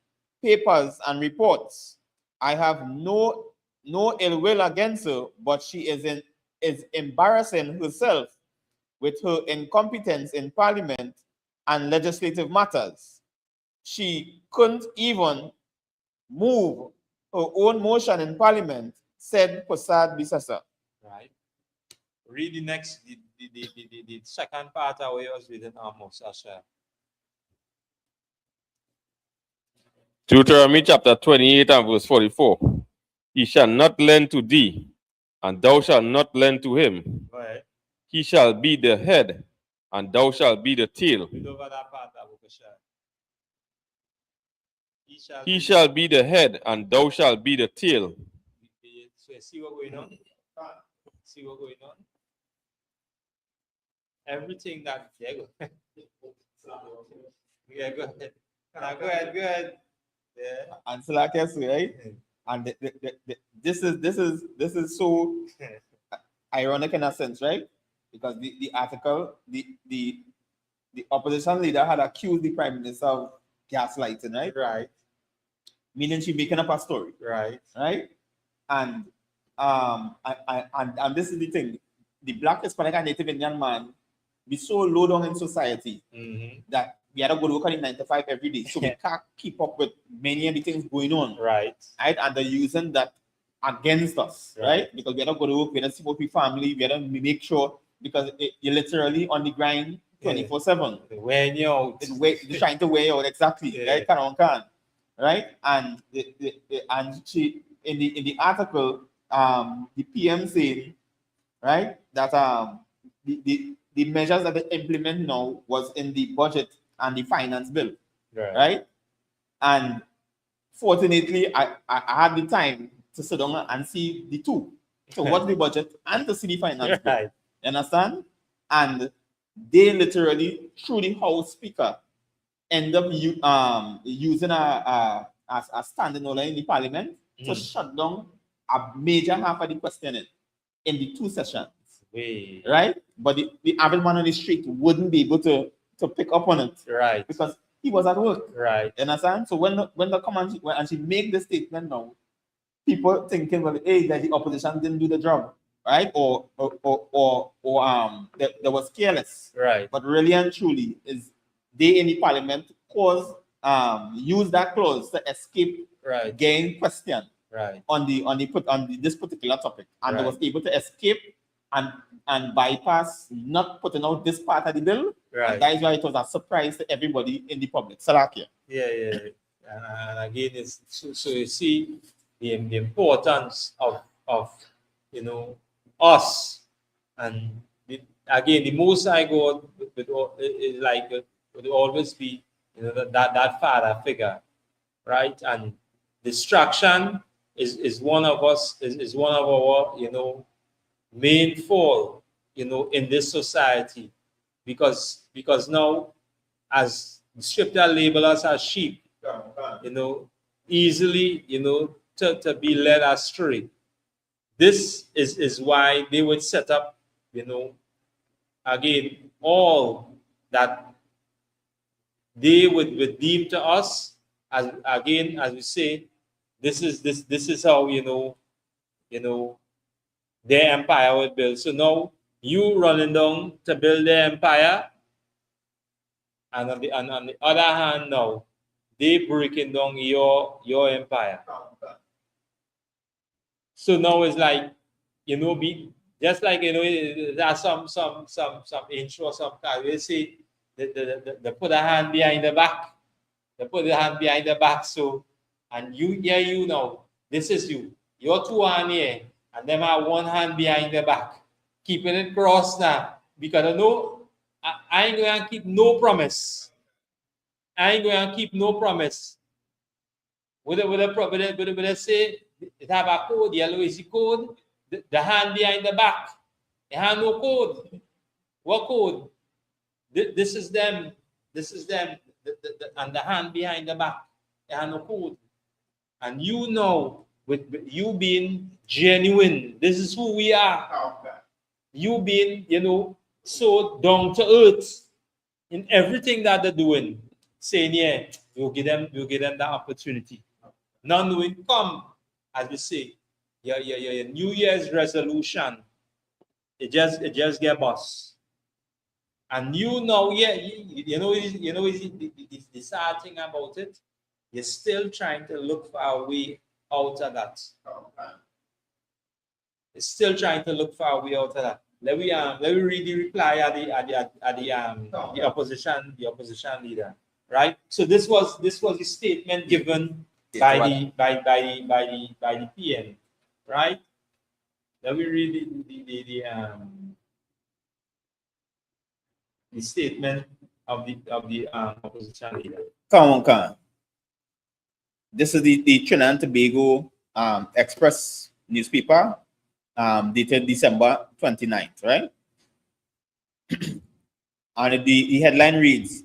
papers, and reports. I have no ill will against her, but she is embarrassing herself with her incompetence in parliament and legislative matters. She couldn't even move her own motion in parliament, said Prasad Bisesa. Right. Read the next, the second part of what I was reading, Sasha. Deuteronomy chapter 28 and verse 44. He shall not lend to thee, and thou shalt not lend to him. Right. He shall be the head, and thou shalt be the tail. He shall be the head, and thou shalt be the tail. So see what's going on? See what's going on? Everything that, yeah, go ahead. Yeah, go ahead. Go ahead. Yeah. And so like I say, right? and this is so ironic in a sense, right? Because the article, the opposition leader had accused the prime minister of gaslighting, right? Right. Meaning she making up a story, Right. right? And and this is the thing: the Black, Hispanic, and Native Indian man be so low down in society that we had to go to work on 9 to 5 every day, so we can't keep up with many of the things going on, Right. And they're using that against us, right? Because we had to go to work, we had to support our family, we had to make sure, because you're literally on the grind 24/7. When you're trying to wear you out, exactly, right? Can. Right? And and she in the article, the PM saying, right, that the measures that they implement now was in the budget and the finance bill, right? And fortunately, I had the time to sit down and see the two, to watch the budget and to see the finance bill. Right. You understand? And they literally, through the House Speaker, end up using a standing order in the Parliament to shut down a major half of the questioning in the 2 sessions. Right? But the average man on the street wouldn't be able to pick up on it. Right. Because he was at work. Right. You understand? So when the come and she make the statement now, people thinking, well, hey, that the opposition didn't do the job, right? Or there was careless. Right. But really and truly is they in the Parliament use that clause to escape getting questioned on this particular topic, and they was able to escape and bypass not putting out this part of the bill. And that is why it was a surprise to everybody in the public. Salakia. Yeah. And again, it's so you see the importance of us, and again, the most I go is like would always be that father figure, right? And distraction is one of one of our main fall in this society, because now, as the scripture label us as sheep, easily to be led astray. This is why they would set up again all that they would deem to us as, again, as we say, this is how their empire would build. So now you running down to build their empire, and on the other hand, now they breaking down your empire. So now it's like be just like there's some intro, some guys they say they put a hand behind the back. They put the hand behind the back. So, and you now, this is you. Your 2 hands here, and them have 1 hand behind the back. Keeping it crossed now. Because I ain't going to keep no promise. I ain't going to keep no promise. Would they say it have a code, yellow is the code, the hand behind the back. It have no code. What code? This is them. And the hand behind the back. It have no code. And with you being genuine, this is who we are. You being, so down to earth in everything that they're doing, saying, yeah, we'll give them the opportunity. None will come, as we say, your New Year's resolution. It just get bust. And the sad thing about it, you're still trying to look for a way out of that. You're still trying to look for a way out of that. Let me read the reply at the opposition leader, right? So this was the statement given by the PM, right? Let me read the statement of the opposition leader. Come on. This is the Trinidad Tobago Express newspaper, dated December 29th, right? And the headline reads,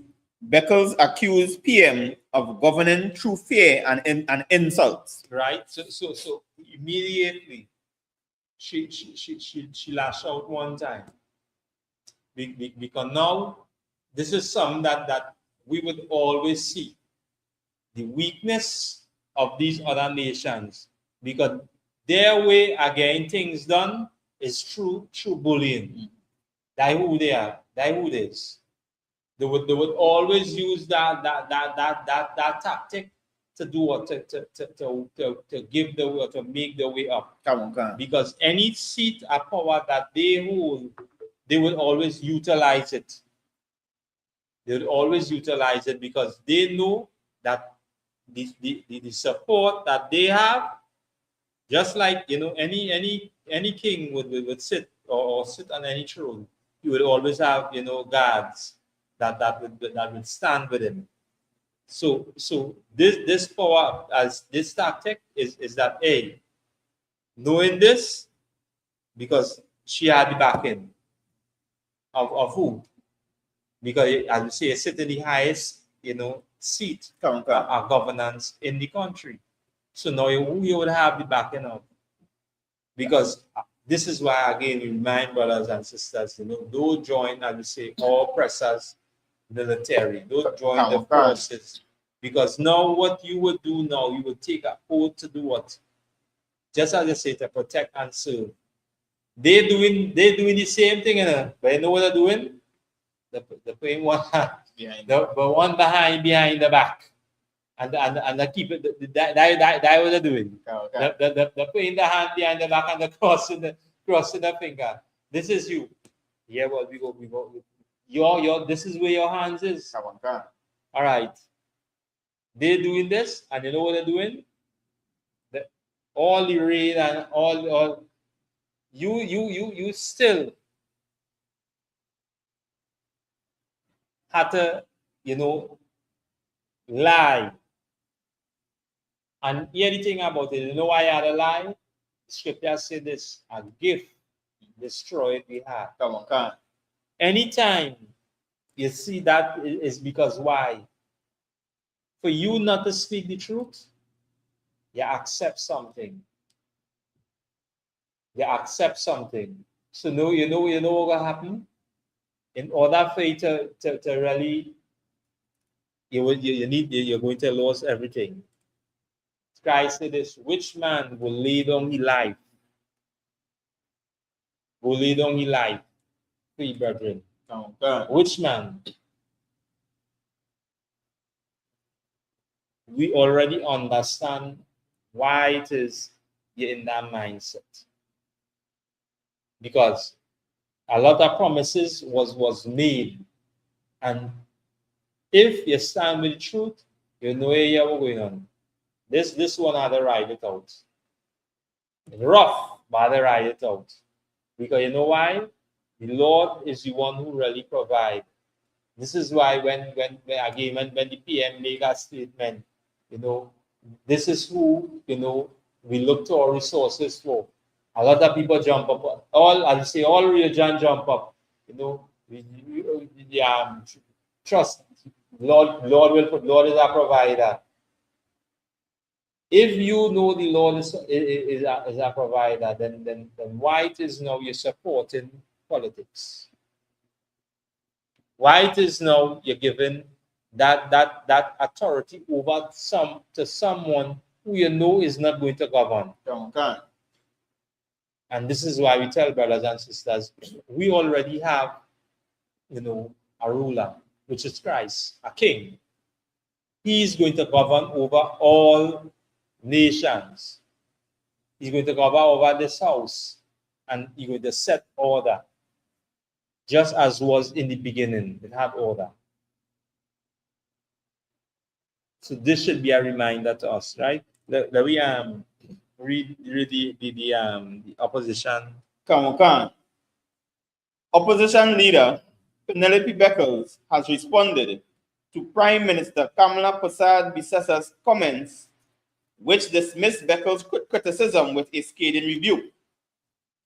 Beckles accused PM of governing through fear and insults. Right? So immediately she lashed out one time. Because now this is something that we would always see. The weakness of these other nations, because their way of getting things done is through bullying. That's who they are. That's who it is. They would always use that tactic to do what to give the way, to make the way up. Come on. Because any seat of power that they hold, they will always utilize it. They will always utilize it because they know that the support that they have, just like any king would sit or sit on any throne, you would always have guards that would stand with him. So this power, as this tactic is that, A, knowing this, because she had the backing of who? Because as we say, sit in the highest seat of governance in the country. So now you would have the backing of. Because this is why, again, we remind brothers and sisters, don't join, as we say, all oppressors military. Don't join the forces. Because now what you would do now, you would take an oath to do what? Just as I say, to protect and serve. They're doing the same thing, but you know what they're doing? They're putting one hand behind the back, and they keep it. That what they're doing. They're putting the hand behind the back and they're crossing the finger. This is you. Yeah, well, we go. Your this is where your hands is. All right. They're doing this, and you know what they're doing? All the rain and all you still had to, lie. And hear the thing about it, you know why I had to lie? Scripture said this: a gift destroyed the heart. Come on. Anytime you see that, is because why? For you not to speak the truth, you accept something. You accept something. So no, you know what will happen? In order for you to really, you're going to lose everything. Christ said this: which man will lay down his life? Will lay down his life for you, brethren? Which man? We already understand why it is you're in that mindset. Because a lot of promises was made. And if you stand with the truth, you know where you're going on. This one had to ride it out. It's rough, but had to ride it out. Because you know why? The Lord is the one who really provides. This is why when the PM make a statement, this is who, we look to our resources for. A lot of people jump up. All religion jump up. Trust. Lord is our provider. If you know the Lord is a provider, then why it is now you're supporting politics? Why it is now you're giving that authority over to someone who you know is not going to govern? And this is why we tell brothers and sisters, we already have, a ruler, which is Christ, a king. He is going to govern over all nations. He's going to govern over this house, and he's going to set order, just as was in the beginning. It had order. So this should be a reminder to us, right? Let we read the opposition. Come on. Opposition leader Penelope Beckles has responded to Prime Minister Kamala Persad-Bissessa's comments, which dismissed Beckles' criticism with a scathing rebuke.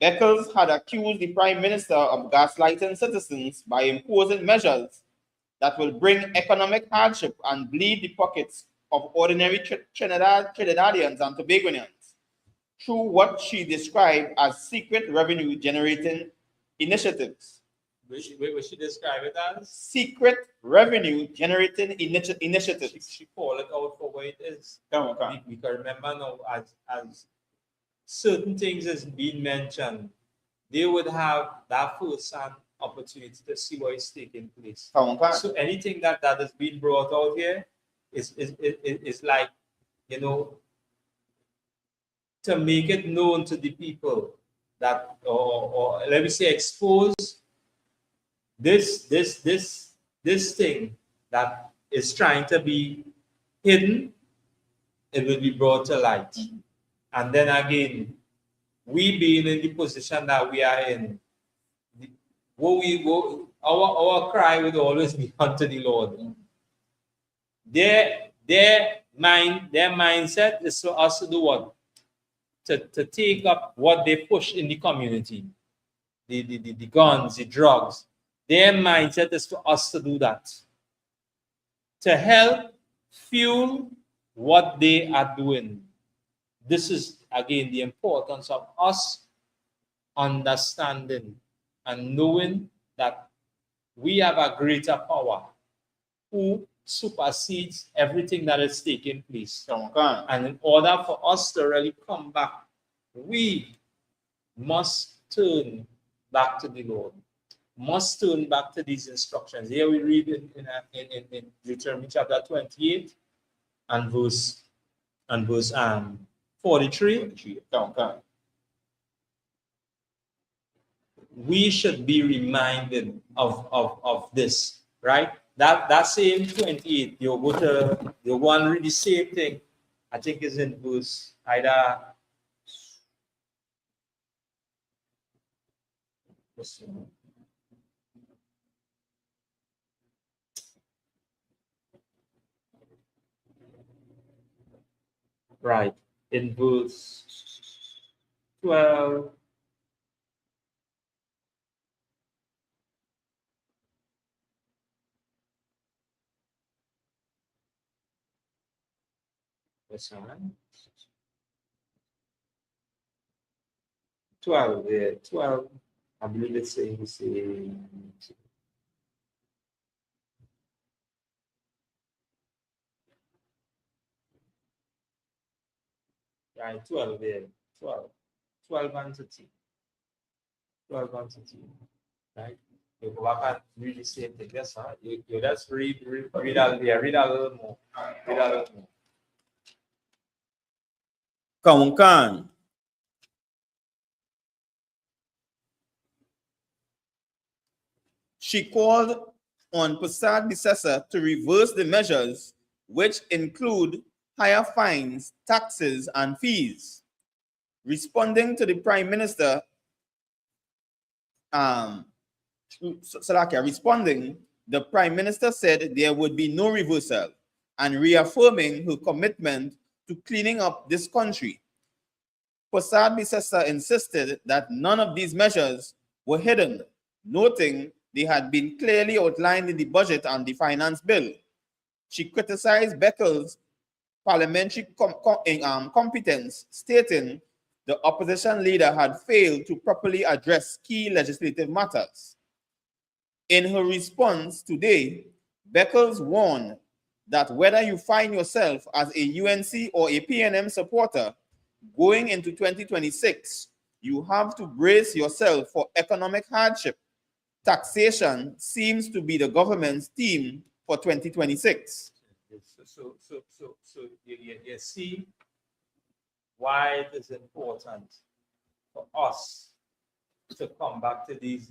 Beckles had accused the Prime Minister of gaslighting citizens by imposing measures that will bring economic hardship and bleed the pockets of ordinary Trinidadians and Tobagonians through what she described as secret revenue generating initiatives. Which she describe it as? Secret revenue generating initiatives. She call it out for what it is. Come on. We can remember now as certain things is being mentioned, they would have that first-hand opportunity to see what is taking place. Come on. So anything that has been brought out here is like, you know, to make it known to the people that, or let me say, expose this thing that is trying to be hidden, it will be brought to light. And then again, we being in the position that we are in, our cry would always be unto the Lord. Their mindset is for us to do what? To take up what they push in the community, the guns, the drugs. Their mindset is for us to do that, to help fuel what they are doing. This is, again, the importance of us understanding and knowing that we have a greater power who supersedes everything that is taking place. And in order for us to really come back, we must turn back to the Lord, must turn back to these instructions. Here we read in Deuteronomy chapter 28 and verse 43. We should be reminded of this, right? That same 28, you go and read the same thing. I think is in verse either. Right, in verse 12. What's on? 12, yeah, 12. I believe it's saying. Right, 12, yeah, 12 and 13. 12 and 13, right? You go back and read the same thing. That's how you just read a little more. Read a little more. Kaunkan. She called on Prasad Bissessa to reverse the measures, which include higher fines, taxes, and fees. Responding to the Prime Minister, the Prime Minister said there would be no reversal and reaffirming her commitment to cleaning up this country. Prasad Bissessa insisted that none of these measures were hidden, noting they had been clearly outlined in the budget and the finance bill. She criticized Beckles' parliamentary competence, stating the opposition leader had failed to properly address key legislative matters. In her response today, Beckles warned that whether you find yourself as a UNC or a PNM supporter going into 2026, you have to brace yourself for economic hardship. Taxation seems to be the government's theme for 2026. So you see why it is important for us to come back to these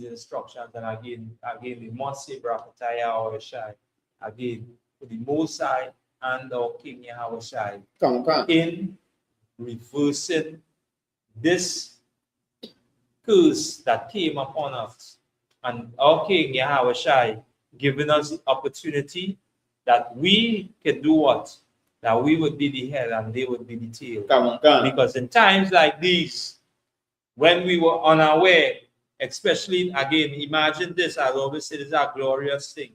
instructions. And again, we must say Brakataya or Shai. Again, for the Most High and our King Yahweh Shai in reversing this curse that came upon us. And our King Yahweh Shai giving us the opportunity that we can do what? That we would be the head and they would be the tail. Because in times like these, when we were unaware, especially, again, imagine this, I always say this is a glorious thing.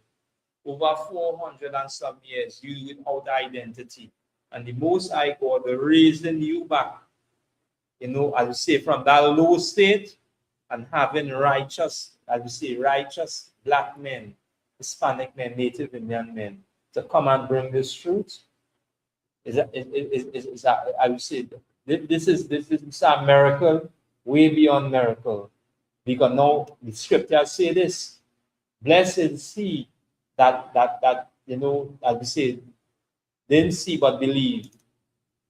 over 400 and some years, you without identity. And the Most High God raising you back, you know, as you say, from that low state and having righteous, as you say, righteous black men, Hispanic men, Native Indian men to come and bring this truth. I would say, this is a miracle, way beyond miracle. Because now the scriptures say this: blessed is he that you know, as we say, didn't see but believe.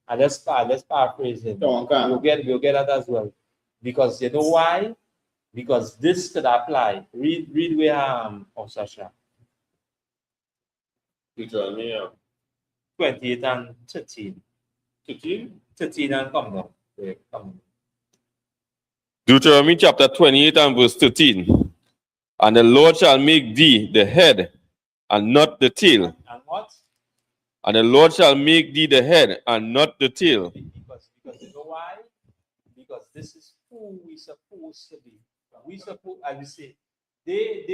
And let's paraphrase it. We'll get that as well. Because you know why? Because this could apply. Read where Sasha. Deuteronomy 28 and 13. 13 and come down. Come. Deuteronomy chapter 28 and verse 13. And the Lord shall make thee the head and not the tail. And what? And the Lord shall make thee the head and not the tail. Because you know why? Because this is who we supposed to be. We suppose, as we say, they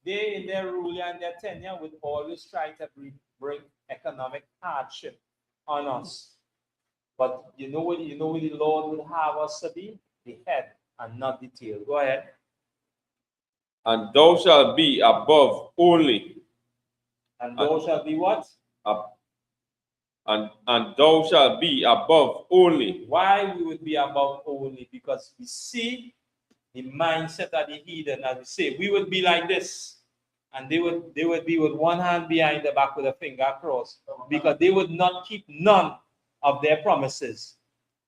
in their rule and their tenure would always try to bring economic hardship on us. But you know what the Lord would have us to be? The head and not the tail. Go ahead. And thou shalt be above only. And thou shalt be what? And thou shalt be above only. Why we would be above only? Because we see the mindset of the heathen, as we say, we would be like this, and they would be with one hand behind the back with a finger across, because they would not keep none of their promises.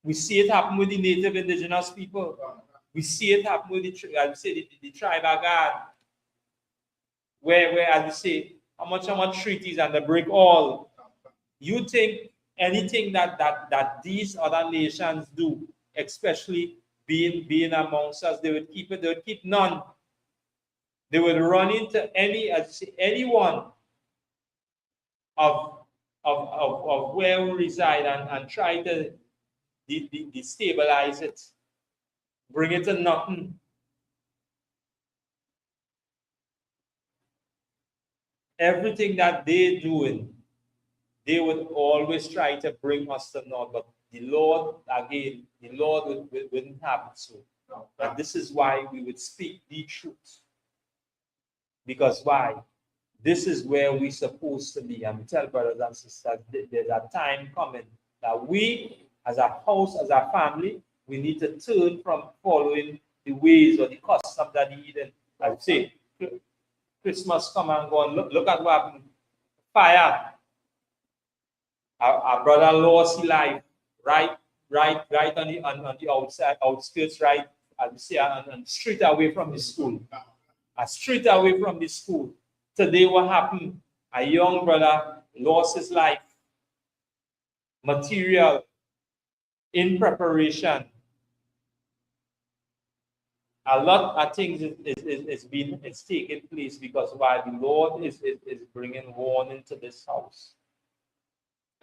We see it happen with the native indigenous people. We see it happen with the tribe of God, where as we say, how much treaties and they break all. You think anything that these other nations do, especially being amongst us, they would keep it, they would keep none. They would run into anyone of where we reside and try to destabilize it, bring it to nothing. Everything that they're doing, they would always try to bring us to naught. But the Lord, again, the Lord wouldn't have it so. And this is why we would speak the truth. Because why? This is where we're supposed to be. And we tell brothers and sisters, there's a time coming that we, as a house, as a family, we need to turn from following the ways or the customs that the heathen. I would say, Christmas come and go, and look at what happened. Fire. Our brother lost his life right on the outside, outskirts, right, as we say, on the street away from the school. A street away from the school. Today, what happened? A young brother lost his life. Material in preparation. A lot of things is taking place because why the Lord is bringing warning to this house.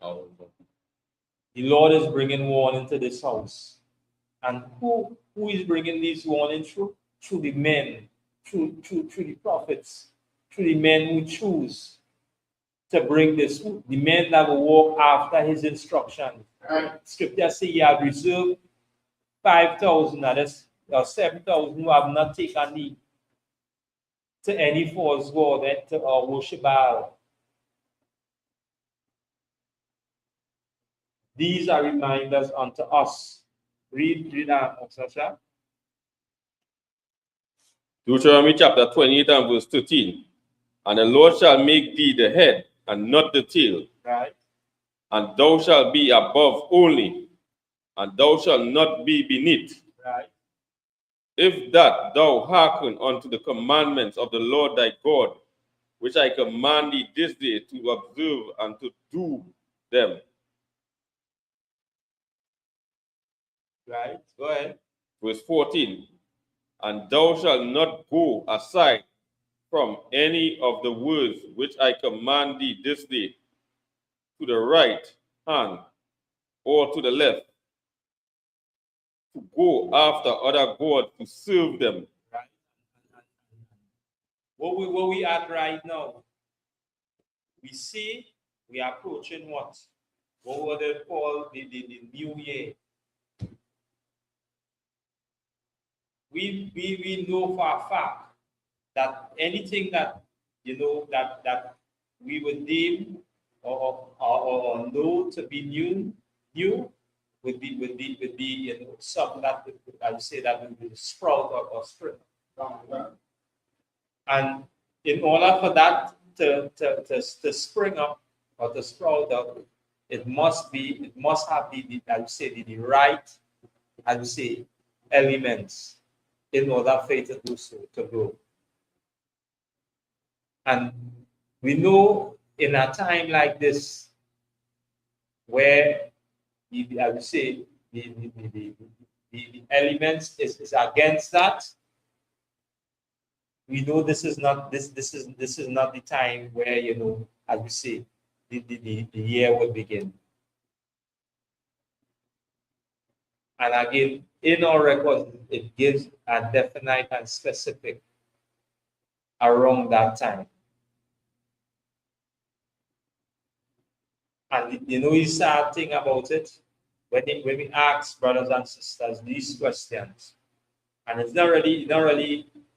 The Lord is bringing warning to this house. And who is bringing this warning through? Through the men, through the prophets, through the men who choose to bring this, the men that will walk after his instruction. Scripture says he have reserved 5,000, or 7,000 who have not taken knee to any false god or worship Baal. These are reminders unto us. Read that, Sasha. Deuteronomy chapter 28 and verse 13. And the Lord shall make thee the head and not the tail. Right. And thou shalt be above only, and thou shalt not be beneath. Right. If that thou hearken unto the commandments of the Lord thy God, which I command thee this day to observe and to do them. Right. Go ahead. Verse 14. And thou shalt not go aside from any of the words which I command thee this day, to the right hand or to the left, to go after other gods to serve them. Right. where we at right now, we see we are approaching what would they call the new year. We know for a fact that anything that that we would deem or know to be new would be something that I would say that would be sprout or spring. And in order for that to spring up or to sprout up, it must have the I would say the right, I would say, elements in order for it to do so, to grow. And we know in a time like this, where I would say the elements is against that, we know this is not the time where, as we say, the year will begin. And again, in our records, it gives a definite and specific around that time. And the sad thing about it, when we ask brothers and sisters these questions, and it's not really,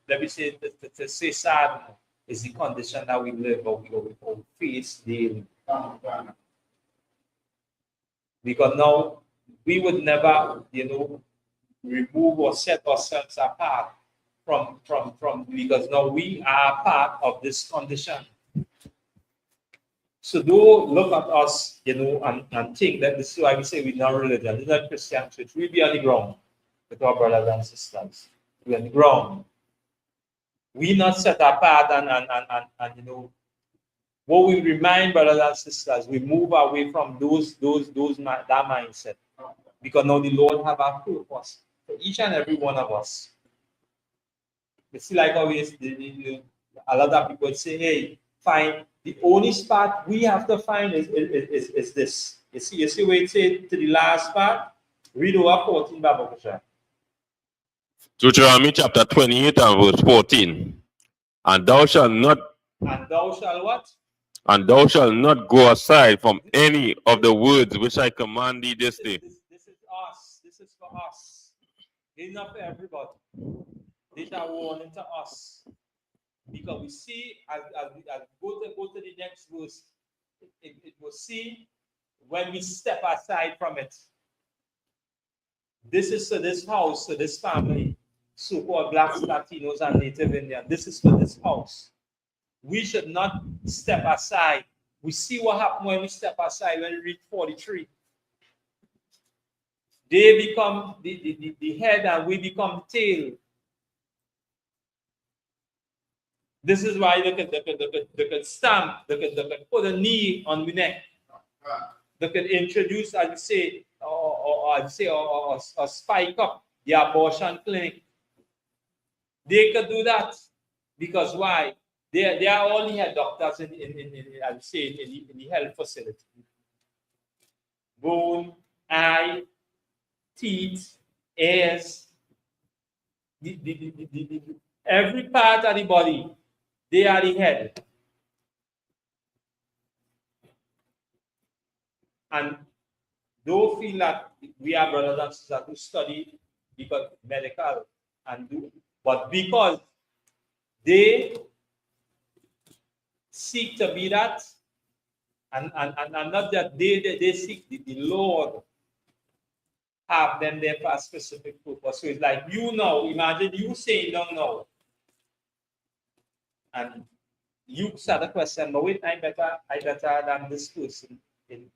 let me say, to say sad, is the condition that we live or we face daily. Because now we would never, remove or set ourselves apart from because now we are part of this condition. So don't look at us, and think that this is why we say we're not religion, we're not Christian church. We be on the ground with our brothers and sisters. We're on the ground. We not set apart and what we remind brothers and sisters, we move away from that mindset. Because now the Lord have a purpose for each and every one of us. You see, like always, a lot of people say, hey, fine. The only spot we have to find is this. You see where it said to the last part? Read over 14, Babakasha. Deuteronomy chapter 28 and verse 14. And thou shalt not. And thou shalt what? And thou shalt not go aside from any of the words which I command thee this day. This is us. This is for us. It's not for everybody. These are warning to us. Because we see, as we go to the next verse, it will see when we step aside from it. This is for this house, for this family, so-called Blacks, Latinos, and Native Indians. This is for this house. We should not step aside. We see what happened when we step aside, when we reach 43. They become the head and we become the tail. This is why they can stamp, they can put a knee on the neck. They can introduce, as you say, or spike up the abortion clinic. They could do that because why? They are all the head doctors in the health facility. Bone, eye, teeth, ears, every part of the body. They are the head. And don't feel that we are brothers and sisters who study because medical and do, but because they seek to be that, and not that they seek the Lord have them there for a specific purpose. So it's like imagine you saying don't know. And you start a question, but wait, I better than this person in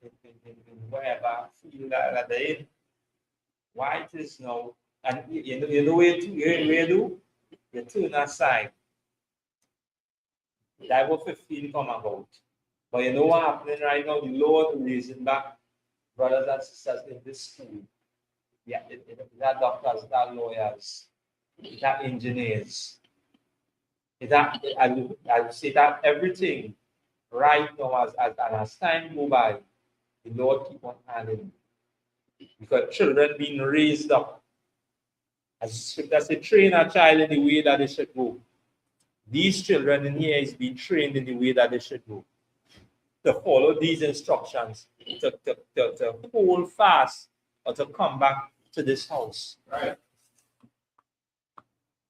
wherever field that they're in. Why it is now? And you know where do? You turn aside. That was 15 come about. But you know what happening right now? The Lord raising back brothers and sisters in this school. Yeah, that doctors, that lawyers, that engineers. I would say that everything right now as time go by, the Lord keep on adding. Because children being raised up. As scripture says, train a child in the way that they should go. these children in here is being trained in the way that they should go, to follow these instructions, to hold fast or to come back to this house. Right.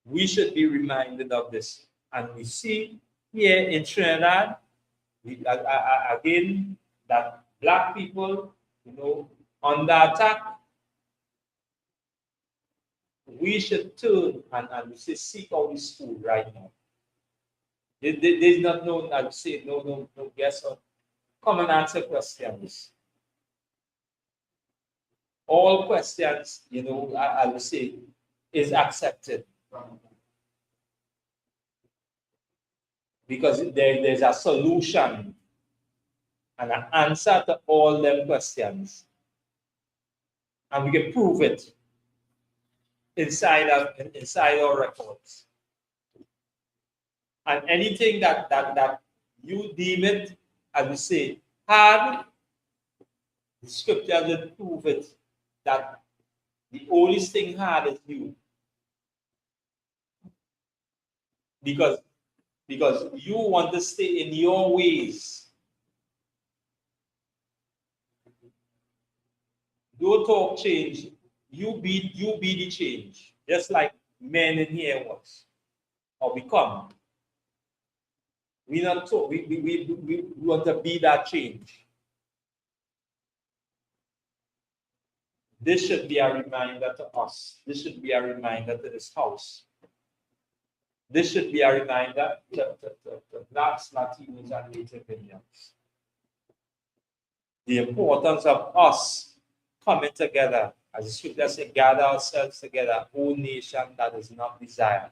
We should be reminded of this. And we see here in Trinidad, again, that black people, under attack. We should turn and we say seek out the school right now. There's not no, I would say no guess or come and answer questions. All questions, I would say, is accepted. Because there's a solution and an answer to all them questions. And we can prove it inside our records. And anything that you deem it, as we say, hard, the scripture will prove it, that the only thing hard is you. Because you want to stay in your ways. Don't talk change. You be the change. Just like men in here was or become. We not talk. We want to be that change. This should be a reminder to us. This should be a reminder to this house. This should be a reminder to Blacks, Latinos, and Native Indians. The importance of us coming together, as the scripture says, gather ourselves together, whole nation that is not desired.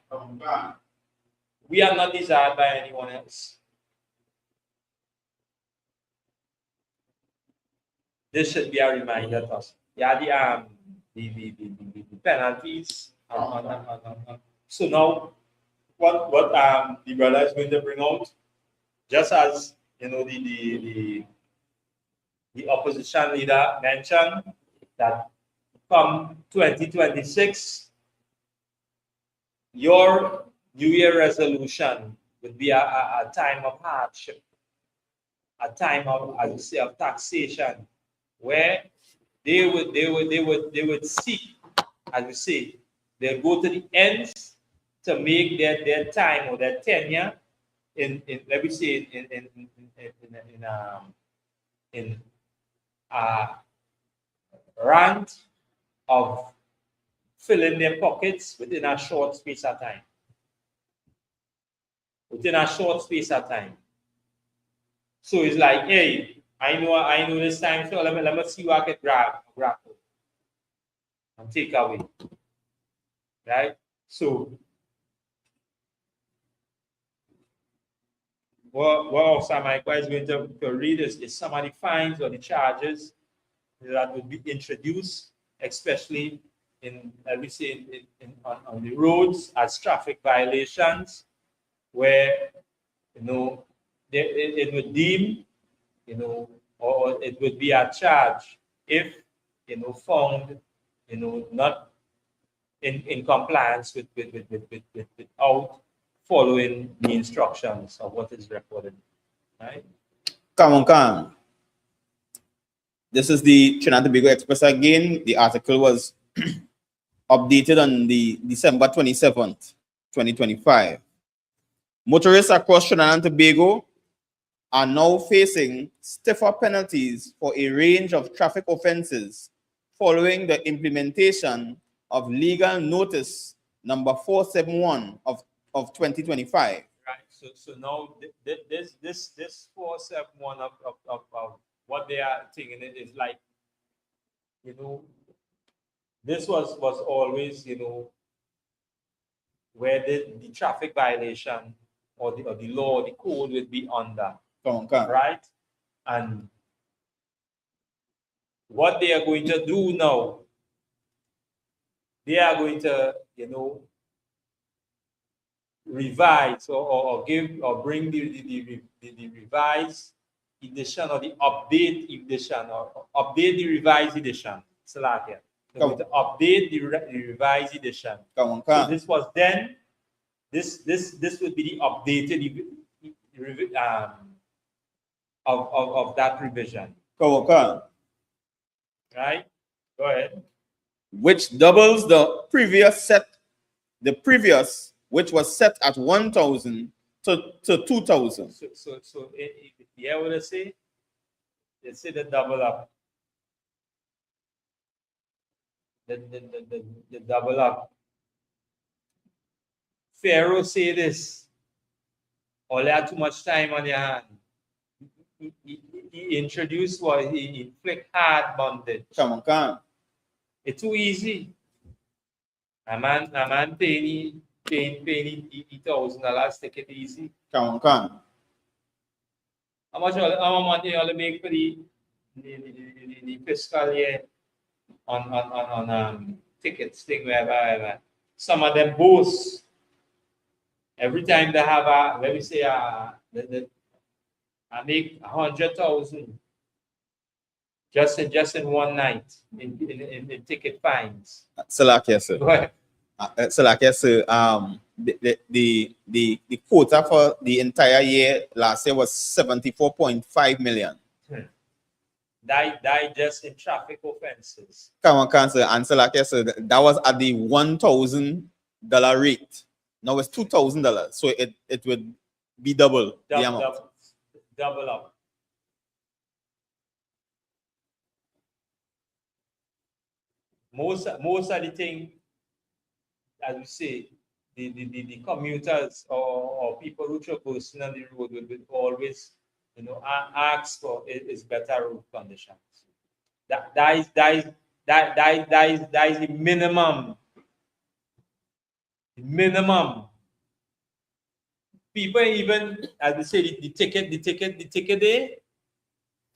We are not desired by anyone else. This should be a reminder to us. Yeah, the penalties. So now, what the brother is going to bring out, just as the opposition leader mentioned, that come 2026, your New Year resolution would be a time of hardship, a time of, as you say, of taxation, where they would seek, as we say, they'll go to the ends to make their time or their tenure in let me say in a rant of filling their pockets within a short space of time. Within a short space of time. So it's like, hey, I know this time, so let me see what I can grab and take away. Right? So what Officer Michael is going to read is some of the fines or the charges that would be introduced, especially in, let me say, on the roads as traffic violations, where it would deem, or it would be a charge if found, not in compliance without following the instructions of what is recorded. Right? Come on. This is the Trinidad Tobago Express again. The article was updated on the December 27th, 2025. Motorists across Trinidad and Tobago are now facing stiffer penalties for a range of traffic offenses following the implementation of legal notice number 471 of 2025. Right. So now this 471 of what they are thinking is like, this was always, where the traffic violation or the law, the code would be under. Right? And what they are going to do now, they are going to, revise or give or bring the revised edition or the update edition or update the revised edition. They're going to update the revised edition. So this was then This would be the updated of that revision. Kawakan, Right? Go ahead. which doubles the previous, which was set at 1,000 to 2,000. So yeah, what I say? Let's say the double up. The double up. Pharaoh say this. All you had too much time on your hand. He introduced what he inflict hard bondage. Kawakan, It's too easy. A man paying $80,000, take it easy. Kawakan. How much money you make for the fiscal year on tickets, thing wherever. Some of them boast. Every time they have let me say I make 100,000 just in one night in ticket fines. Salakia, sir. Go ahead. Salakia, sir. The quota for the entire year last year was 74.5 million. Die just in traffic offenses. Kawakan, sir. And Salakia, sir, that was at the $1,000 rate. Now it's $2,000. So it would be double the amount. Double up. Most of the thing, as we say, the commuters or people who traverse on the road will always, ask for is better road conditions. That is the minimum. Minimum. People even, as we say, the ticket there.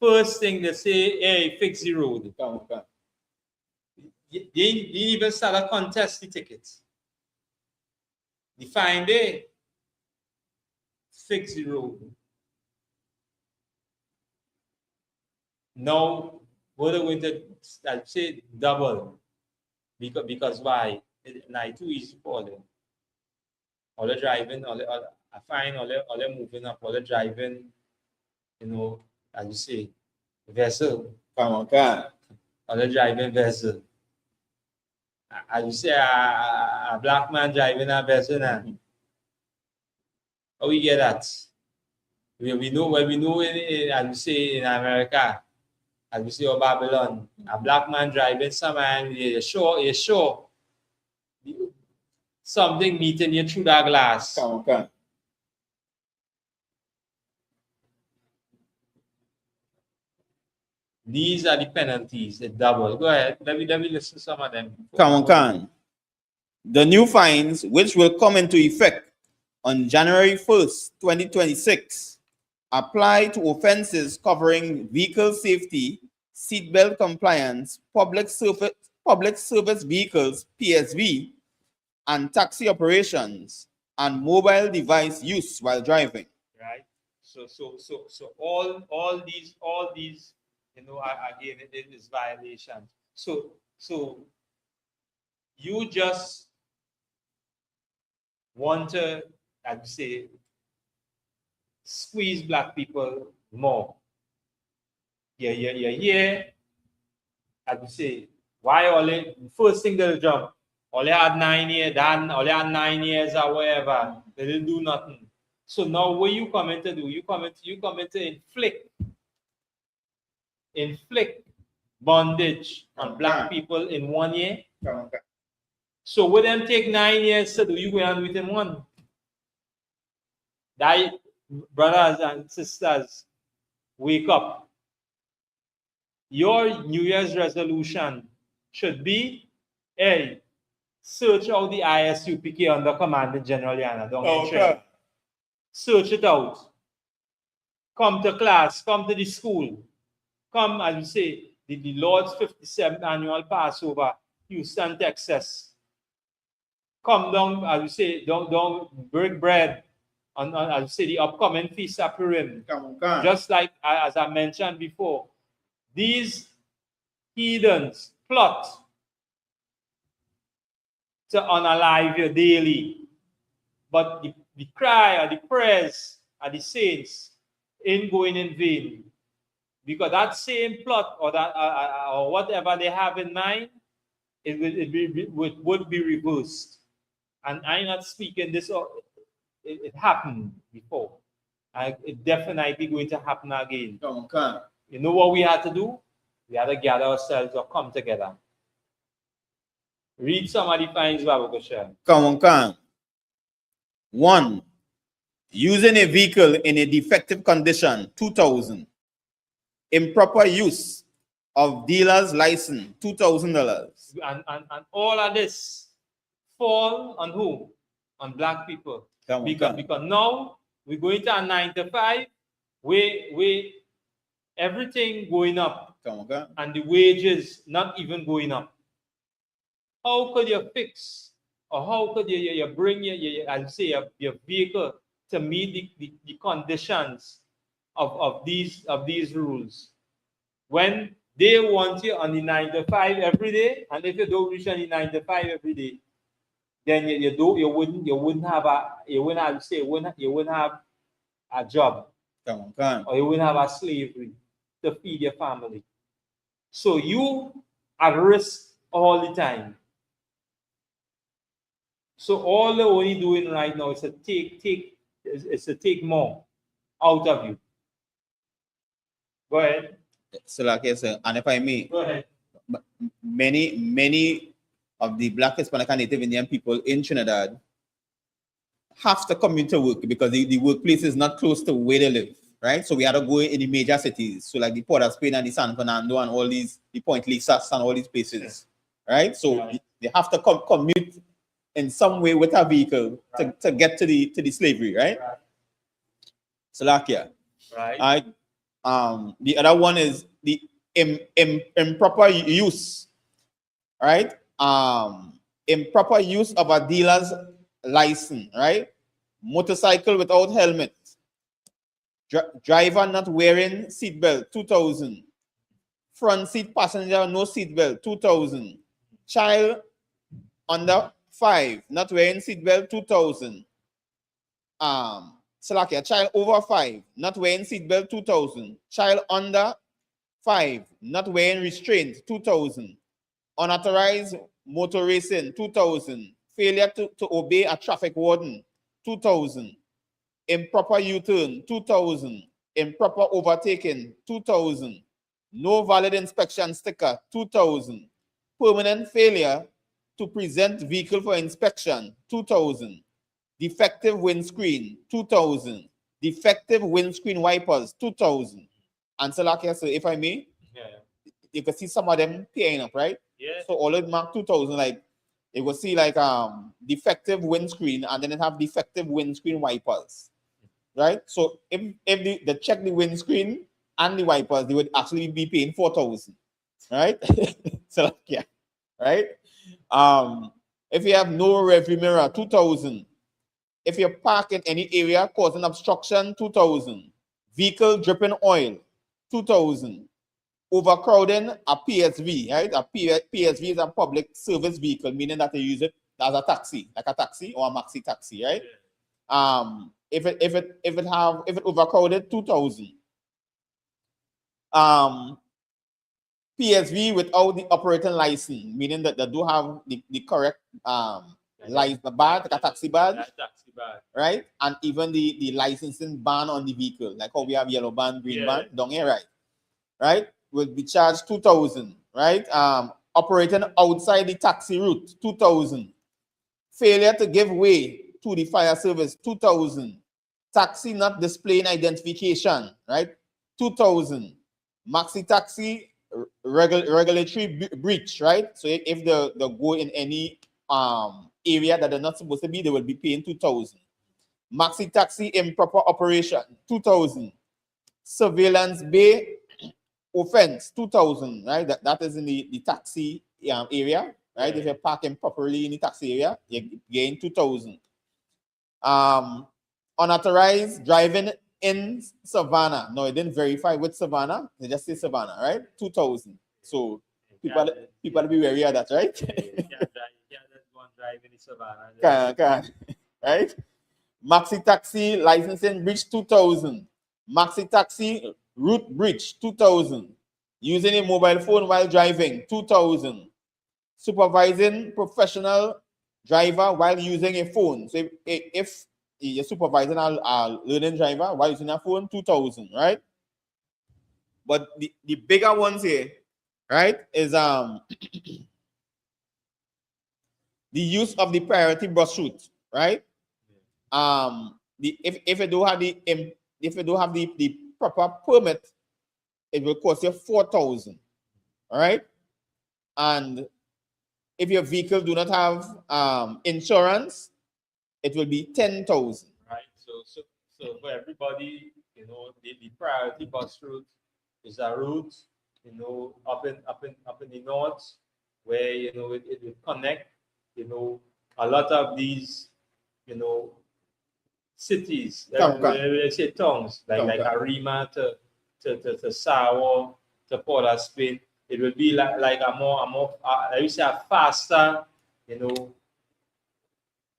First thing they say, hey, fix the road. They even start a contest the tickets. The fine day, fix the road. Now, what are going to, I'd say, double? Because why? It's not too easy for them. All the driving, all the moving up, all the driving, as you say, vessel. All the driving vessel. As you say, a black man driving a vessel now. How we get that? We know as you say in America, as we say in Babylon, a black man driving somewhere and you're sure something meeting you through that glass. These are the penalties, the double. Go ahead. Let me listen to some of them. The new fines, which will come into effect on January 1st, 2026, apply to offenses covering vehicle safety, seatbelt compliance, public service vehicles, PSV, and taxi operations, and mobile device use while driving. Right. So all these, again, it is violations. So you just want to, as you say, squeeze black people more. Yeah. As you say, why first thing they'll jump? All they had 9 years, all they had 9 years or whatever. They didn't do nothing. So now what you come in to do? You come in to inflict bondage on black people in 1 year. So what them take 9 years to do, you go and do it in one. That, brothers and sisters, wake up. Your New Year's resolution should be, hey, search out the ISUPK under Commandant General Yana. Search it out. Come to class, come to the school. Come, as we say, the Lord's 57th annual Passover, Houston, Texas. Come down, as we say, don't break bread on as we say, the upcoming Feast of Purim. Just like, as I mentioned before, these heathens plot to unalive you daily. But the cry or the prayers of the saints ain't going in vain. Because that same plot or that or whatever they have in mind, it would be reversed. And I'm not speaking this, it happened before. It definitely going to happen again. Okay. You know what we had to do? We had to gather ourselves or come together. Read some of the fines, Baba Kushan. Come on. 1. Using a vehicle in a defective condition, 2,000. Improper use of dealer's license, $2,000. And all of this fall on who? On black people. Because now we're going to a 9 to 5 where everything going up and the wages not even going up. How could you fix or how could you bring your vehicle to meet the conditions of these rules when they want you on the 9 to 5 every day, and if you don't reach on the 9 to 5 every day, then you wouldn't have a job, or you wouldn't have a slavery to feed your family. So you at risk all the time. So all they're only doing right now is to take more out of you. Go ahead. So like I said, and if I may, Go ahead. Many of the Black, Hispanic, and Native Indian people in Trinidad have to commute to work because the workplace is not close to where they live, right? So we had to go in the major cities, so like the Port of Spain and the San Fernando and all these, the Point Lisas and all these places, right? So they have to commute in some way with a vehicle to get to the slavery, right? Slovakia. Right. The other one is the improper use, right? Improper use of a dealer's license, right? Motorcycle without helmet, driver not wearing seatbelt, 2,000. Front seat passenger no seatbelt, 2,000. Child under 5 not wearing seatbelt, 2,000. Slovakia, child over 5 not wearing seatbelt, 2,000. Child under 5 not wearing restraint, 2,000. Unauthorized motor racing, 2,000. Failure to obey a traffic warden, 2,000. Improper U-turn, 2,000. Improper overtaking, 2,000. No valid inspection sticker, 2,000. Permanent failure to present vehicle for inspection, 2,000. Defective windscreen, 2,000. Defective windscreen wipers, 2,000. And so like I said, if I may, you can see some of them paying up, right? Yeah. So all of mark 2,000, like you will see like defective windscreen, and then it have defective windscreen wipers, right? So if they check the windscreen and the wipers, they would actually be paying 4,000, right? So like, yeah, right? If you have no rearview mirror, 2,000. If you park in any area causing obstruction, 2,000. Vehicle dripping oil, 2,000. Overcrowding, a PSV, right? A PSV is a public service vehicle, meaning that they use it as a taxi, like a taxi or a maxi taxi, right? If it overcrowded, 2,000. PSV without the operating license, meaning that they do have the correct license, the badge, like a taxi badge, right? And even the licensing ban on the vehicle, like how we have yellow band, green band, down here, right? Will be charged 2,000, right? Operating outside the taxi route, 2,000. Failure to give way to the fire service, 2,000. Taxi not displaying identification, right? 2,000. Maxi taxi regulatory breach, right? So if they go in any area that they're not supposed to be, they will be paying 2,000. Maxi taxi improper operation, 2,000. Surveillance bay offense, 2,000, right? That is in the taxi area, right? If you're parking properly in the taxi area, you gain 2,000. Unauthorized driving in Savannah. No, it didn't verify which Savannah. They just say Savannah, right? 2,000. So people be wary of that, right? Driving in Savannah. Right? Maxi taxi licensing breach 2,000. Maxi taxi route breach 2,000. Using a mobile phone while driving 2,000. Supervising professional driver while using a phone. So if you're supervising a learning driver while using a phone, 2,000, right? But the bigger ones here, right, is the use of the priority bus route, right? If you don't have the proper permit, it will cost you 4,000, all right? And if your vehicle do not have insurance, it will be 10,000. Right. So for everybody, the priority bus route is a route, up in the north, where it will connect, a lot of these, cities, let's say towns, like Arima to Sawa to Port of Spain. It will be like a more let me say a faster,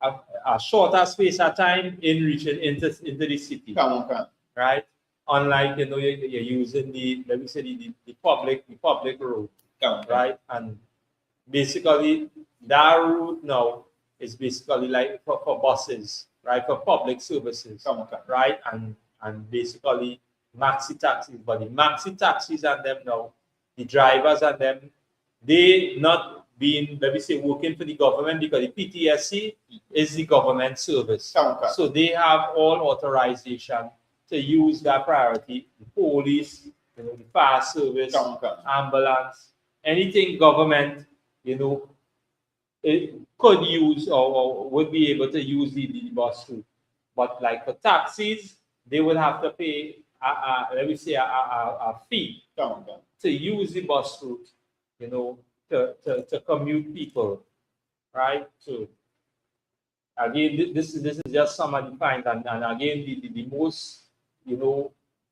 a shorter space of time in reaching into the city. Right? Unlike you're using let me say the public road. Right? And basically that route now is basically like for buses, right? For public services. Right? And basically maxi taxis. But the maxi taxis and them now, the drivers and them, they not being, let me say, working for the government, because the PTSC is the government service. So they have all authorization to use that priority. The police, the fire service, ambulance, anything government, it could use or would be able to use the bus route. But like for taxis, they would have to pay, let me say, a fee to use the bus route, to commute people, right? So again, this is just some of the find, and again, the most,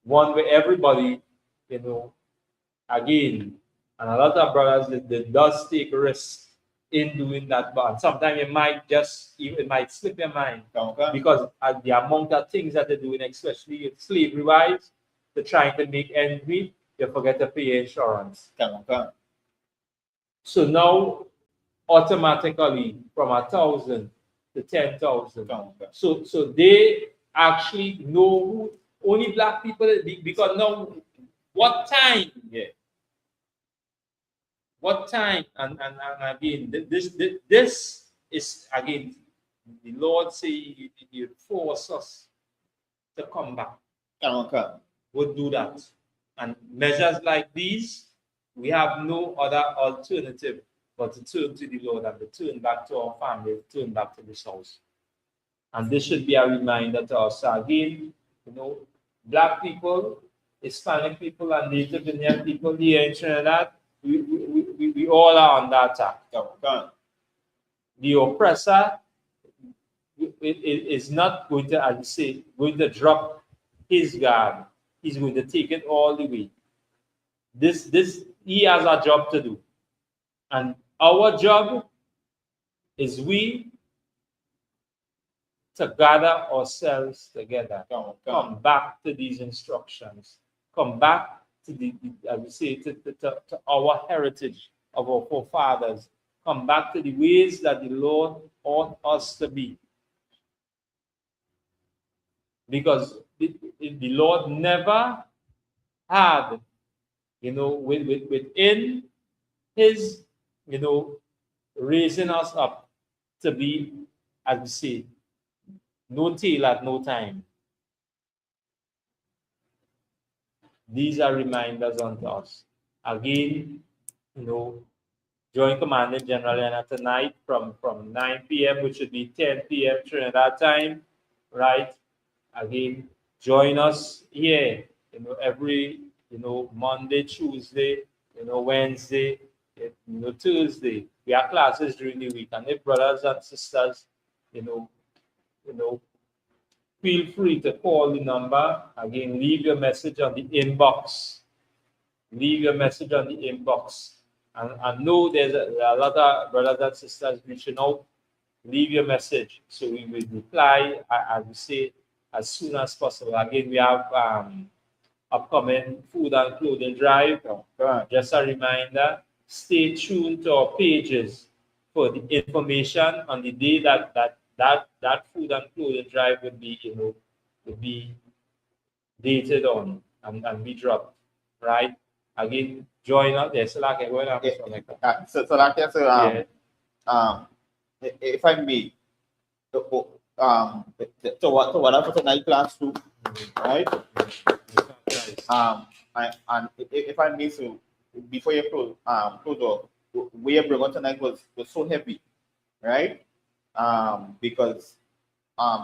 one where everybody, again, and a lot of brothers that does take risks in doing that, but sometimes it might slip your mind, because the amount of things that they're doing, especially slavery wise, they're trying to make ends meet, you forget to pay insurance. So now, automatically, from 1,000 to 10,000. So they actually know who only black people, because now, what time? Yeah. What time? And again, this is, again, the Lord say you force us to come back. Would do that. And measures like these, we have no other alternative but to turn to the Lord and to turn back to our family, turn back to this house. And this should be a reminder to us. So again, black people, Hispanic people, and Native Indian people here in Trinidad, we all are under attack. The oppressor is not going to, as you say, going to drop his guard. He's going to take it all the way. He has a job to do. And our job is to gather ourselves together. Come back to these instructions. Come back to I would say, to our heritage of our forefathers. Come back to the ways that the Lord ought us to be. Because the Lord never had, within his, raising us up to be, as we say, no tail at no time. These are reminders unto us. Again, Joint Commandant General and tonight from 9 p.m., which should be 10 p.m. Trinidad time, right? Again, join us here, every, Monday, Tuesday, Wednesday, Thursday. We have classes during the week. And if brothers and sisters, feel free to call the number. Again, leave your message on the inbox. Leave your message on the inbox. And I know there's a lot of brothers and sisters reaching out leave your message. So we will reply, I will say, as soon as possible. Again, we have upcoming food and clothing drive. Just a reminder, stay tuned to our pages for the information on the day that food and clothing drive would be, would be dated on and be dropped, right? Again, join us. Yes, like going on. So like I said, Yeah. If I may, to what I put in my class too, right? And if I may, so before you close off, where you bring on tonight was so heavy, right? Because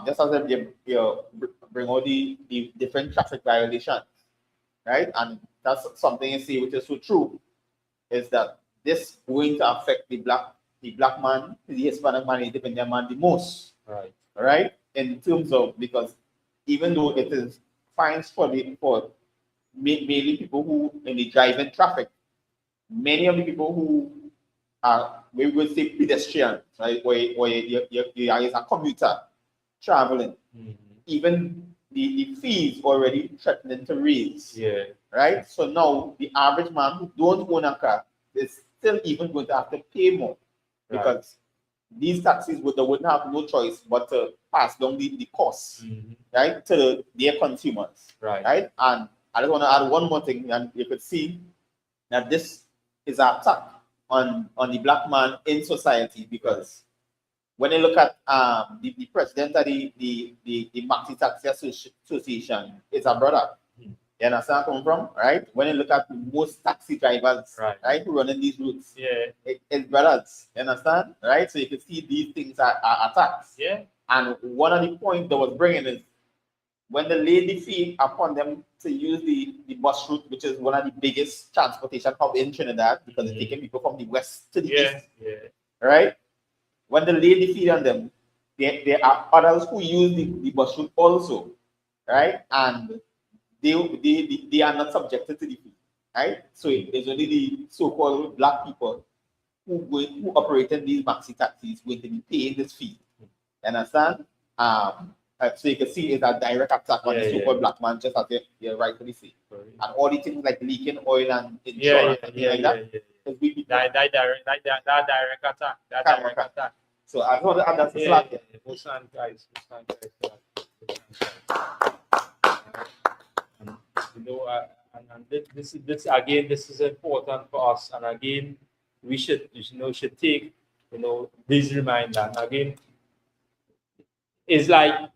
just as if you bring all the different traffic violations, right? And that's something you see which is so true, is that this going to affect the black man, the Hispanic man, the independent man the most. Right? In terms of, because even though it is fines for mainly people who in the driving traffic, many of the people who are, we would say, pedestrians, right? Or you are a commuter traveling, even the fees already threatening to raise. Yeah. Right? So now the average man who don't own a car is still even going to have to pay more, because these taxis wouldn't have no choice but to pass down the costs, right, to their consumers. Right? And I just want to add one more thing, and you could see that this is an attack on the black man in society, because when you look at the president of the Maxi Taxi Association, it's a brother. You understand where I'm coming from, right? When you look at most taxi drivers, right, who run in these routes, it's brothers. You understand, right? So you can see these things are attacks. Yeah. And one of the points that was bringing is when the lady fee upon them to use the bus route, which is one of the biggest transportation hub in Trinidad, because it's taking people from the west to the east. Right? When the lady fee on them, there are others who use the bus route also, right? And they are not subjected to the fee, right? So it's only the so-called black people who operate in these maxi taxis going to be paying this fee. You understand? So you can see it's a direct attack on the so-called black man, just as you rightfully say. And all the things like leaking oil and insurance and things like that. That direct attack. So I thought that's the slack. Guys. And this again, this is important for us. And again, we should take this reminder. And again, it's like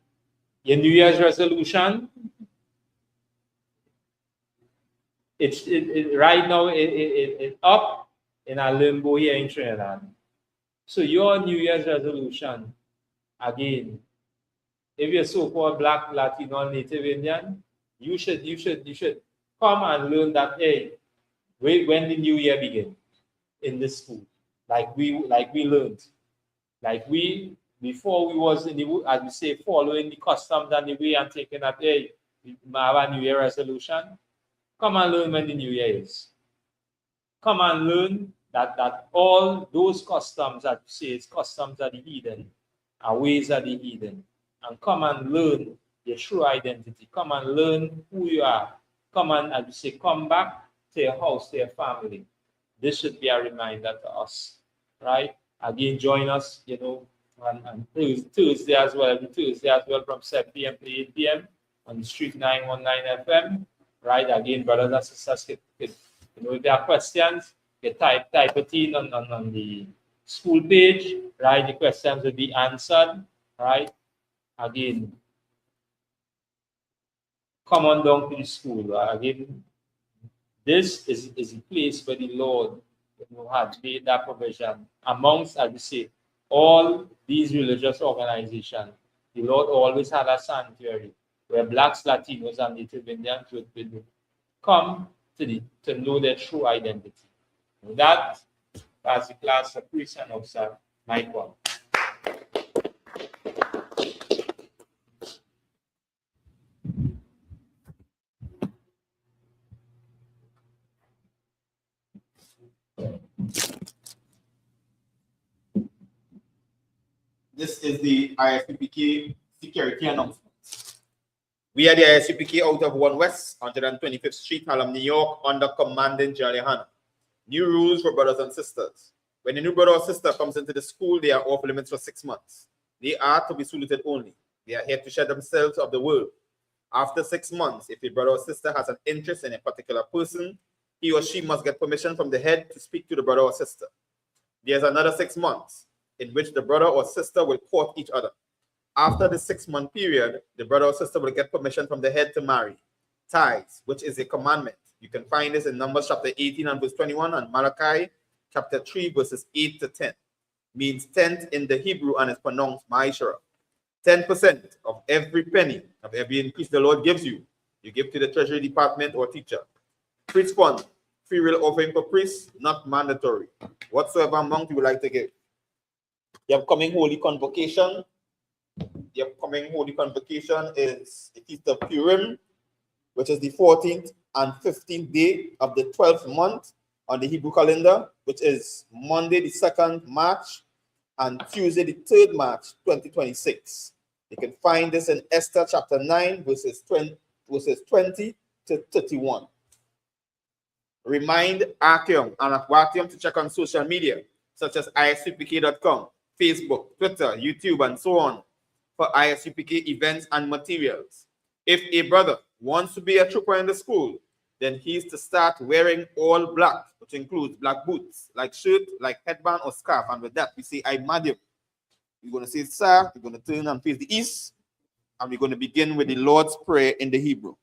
your New Year's resolution. It's right now it's up in a limbo here in Trinidad. So your New Year's resolution, again, if you're so-called Black, Latino, Native Indian, you should come and learn that, hey, when the new year begins in this school, like we learned, before we was in the, as we say, following the customs and the way and taking that, hey, we have a New Year resolution. Come and learn when the new year is. Come and learn that all those customs that say it's customs of the heathen and ways of the heathen, and come and learn your true identity. Come and learn who you are. Come and, as we say, come back to your house, to your family. This should be a reminder to us, right? Again, join us, on Thursday as well, every Tuesday as well, from 7 p.m. to 8 p.m. on the Street 919 FM, right? Again, brothers and sisters, if there are questions, you type it in on the school page, right? The questions will be answered, right? Again, come on down to the school. Again, this is a place where the Lord had made that provision amongst, as we say, all these religious organizations. The Lord always had a sanctuary where Blacks, Latinos, and Native Indians would come to know their true identity. That was the class of priest and officer, Mike one. is the ISUPK security announcement. We are the ISUPK out of 1 West, 125th Street, Harlem, New York, under Commandant Jalihan. New rules for brothers and sisters. When a new brother or sister comes into the school, they are off limits for 6 months. They are to be saluted only. They are here to share themselves of the world. After 6 months, if a brother or sister has an interest in a particular person, he or she must get permission from the head to speak to the brother or sister. There's another 6 months in which the brother or sister will court each other. After the 6-month period, the brother or sister will get permission from the head to marry. Tithes, which is a commandment. You can find this in Numbers chapter 18 and verse 21 and Malachi chapter 3 verses 8 to 10. Means tenth in the Hebrew and is pronounced ma'ishara. 10% of every penny of every increase the Lord gives you, you give to the treasury department or teacher. Priest fund, free will offering for priests, not mandatory. Whatsoever amount you would like to give. The upcoming Holy Convocation. The upcoming Holy Convocation is the Feast of Purim, which is the 14th and 15th day of the 12th month on the Hebrew calendar, which is Monday the 2nd March and Tuesday the 3rd March 2026. You can find this in Esther chapter 9 verses 20 to 31. Remind Artyom and Aquatium to check on social media such as isupk.com, Facebook, Twitter, YouTube, and so on for ISUPK events and materials. If a brother wants to be a trooper in the school, then he's to start wearing all black, which includes black boots, like shirt, like headband or scarf. And with that, we say, I Madium. We're going to say, sir, we're going to turn and face the east, and we're going to begin with the Lord's Prayer in the Hebrew.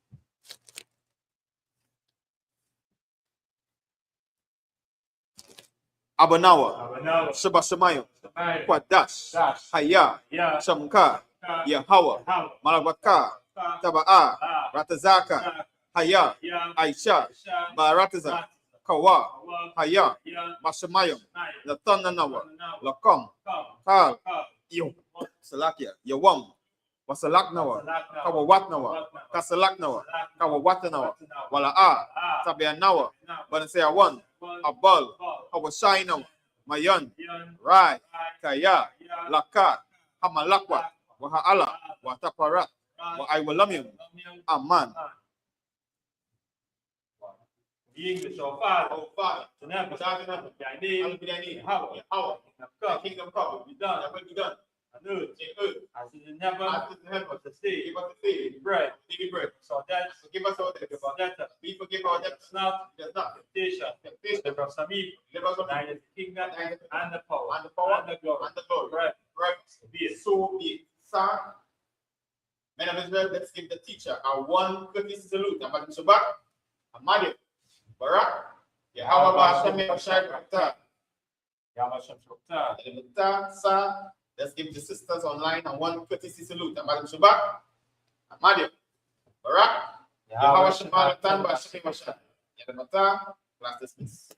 Abanawa, Shabashamayim, Kwadash, Haya, Shamka, Yahawa, Malabaka, Taba'a, Ratazaka, Haya, Aisha, Barataza, Kawa, Haya, Mashamayim, Latananawa, Lakam, Kal, Yo, Salakia, Yawam, Wasalaknawa, Kawawatnawa, Kasalaknawa, Kawawatanawa, Wala'a, Tabianawa, Banasea 1, Abal, Hawashainawa, Mayan, Rai, Kaya, Lakat, Hamalakwa, Waha'ala, Wataparat, Wa'aiwalamim, Aman. Being the shofar, to never thy name, how kingdom come, be done, will be done. On earth, as it is in heaven, but to stay, give us the daily bread, so that forgive us our debts, we forgive our debts, not temptation, deliver us from evil, thine is the kingdom, and the power, and the glory, forever. Be it. So be it. Sir, men of Israel, let's give the teacher a 1 courtesy salute. Amad Shabbat, Amad Barak, Yahweh Ba'ashem Yahshai B'Tah, Sir. Let's give the sisters online a 1 courtesy salute. Amad Shabbat, Amad Barak, Yahweh Shabbat Ba'ashem Yahshai B'Tah. Class dismissed.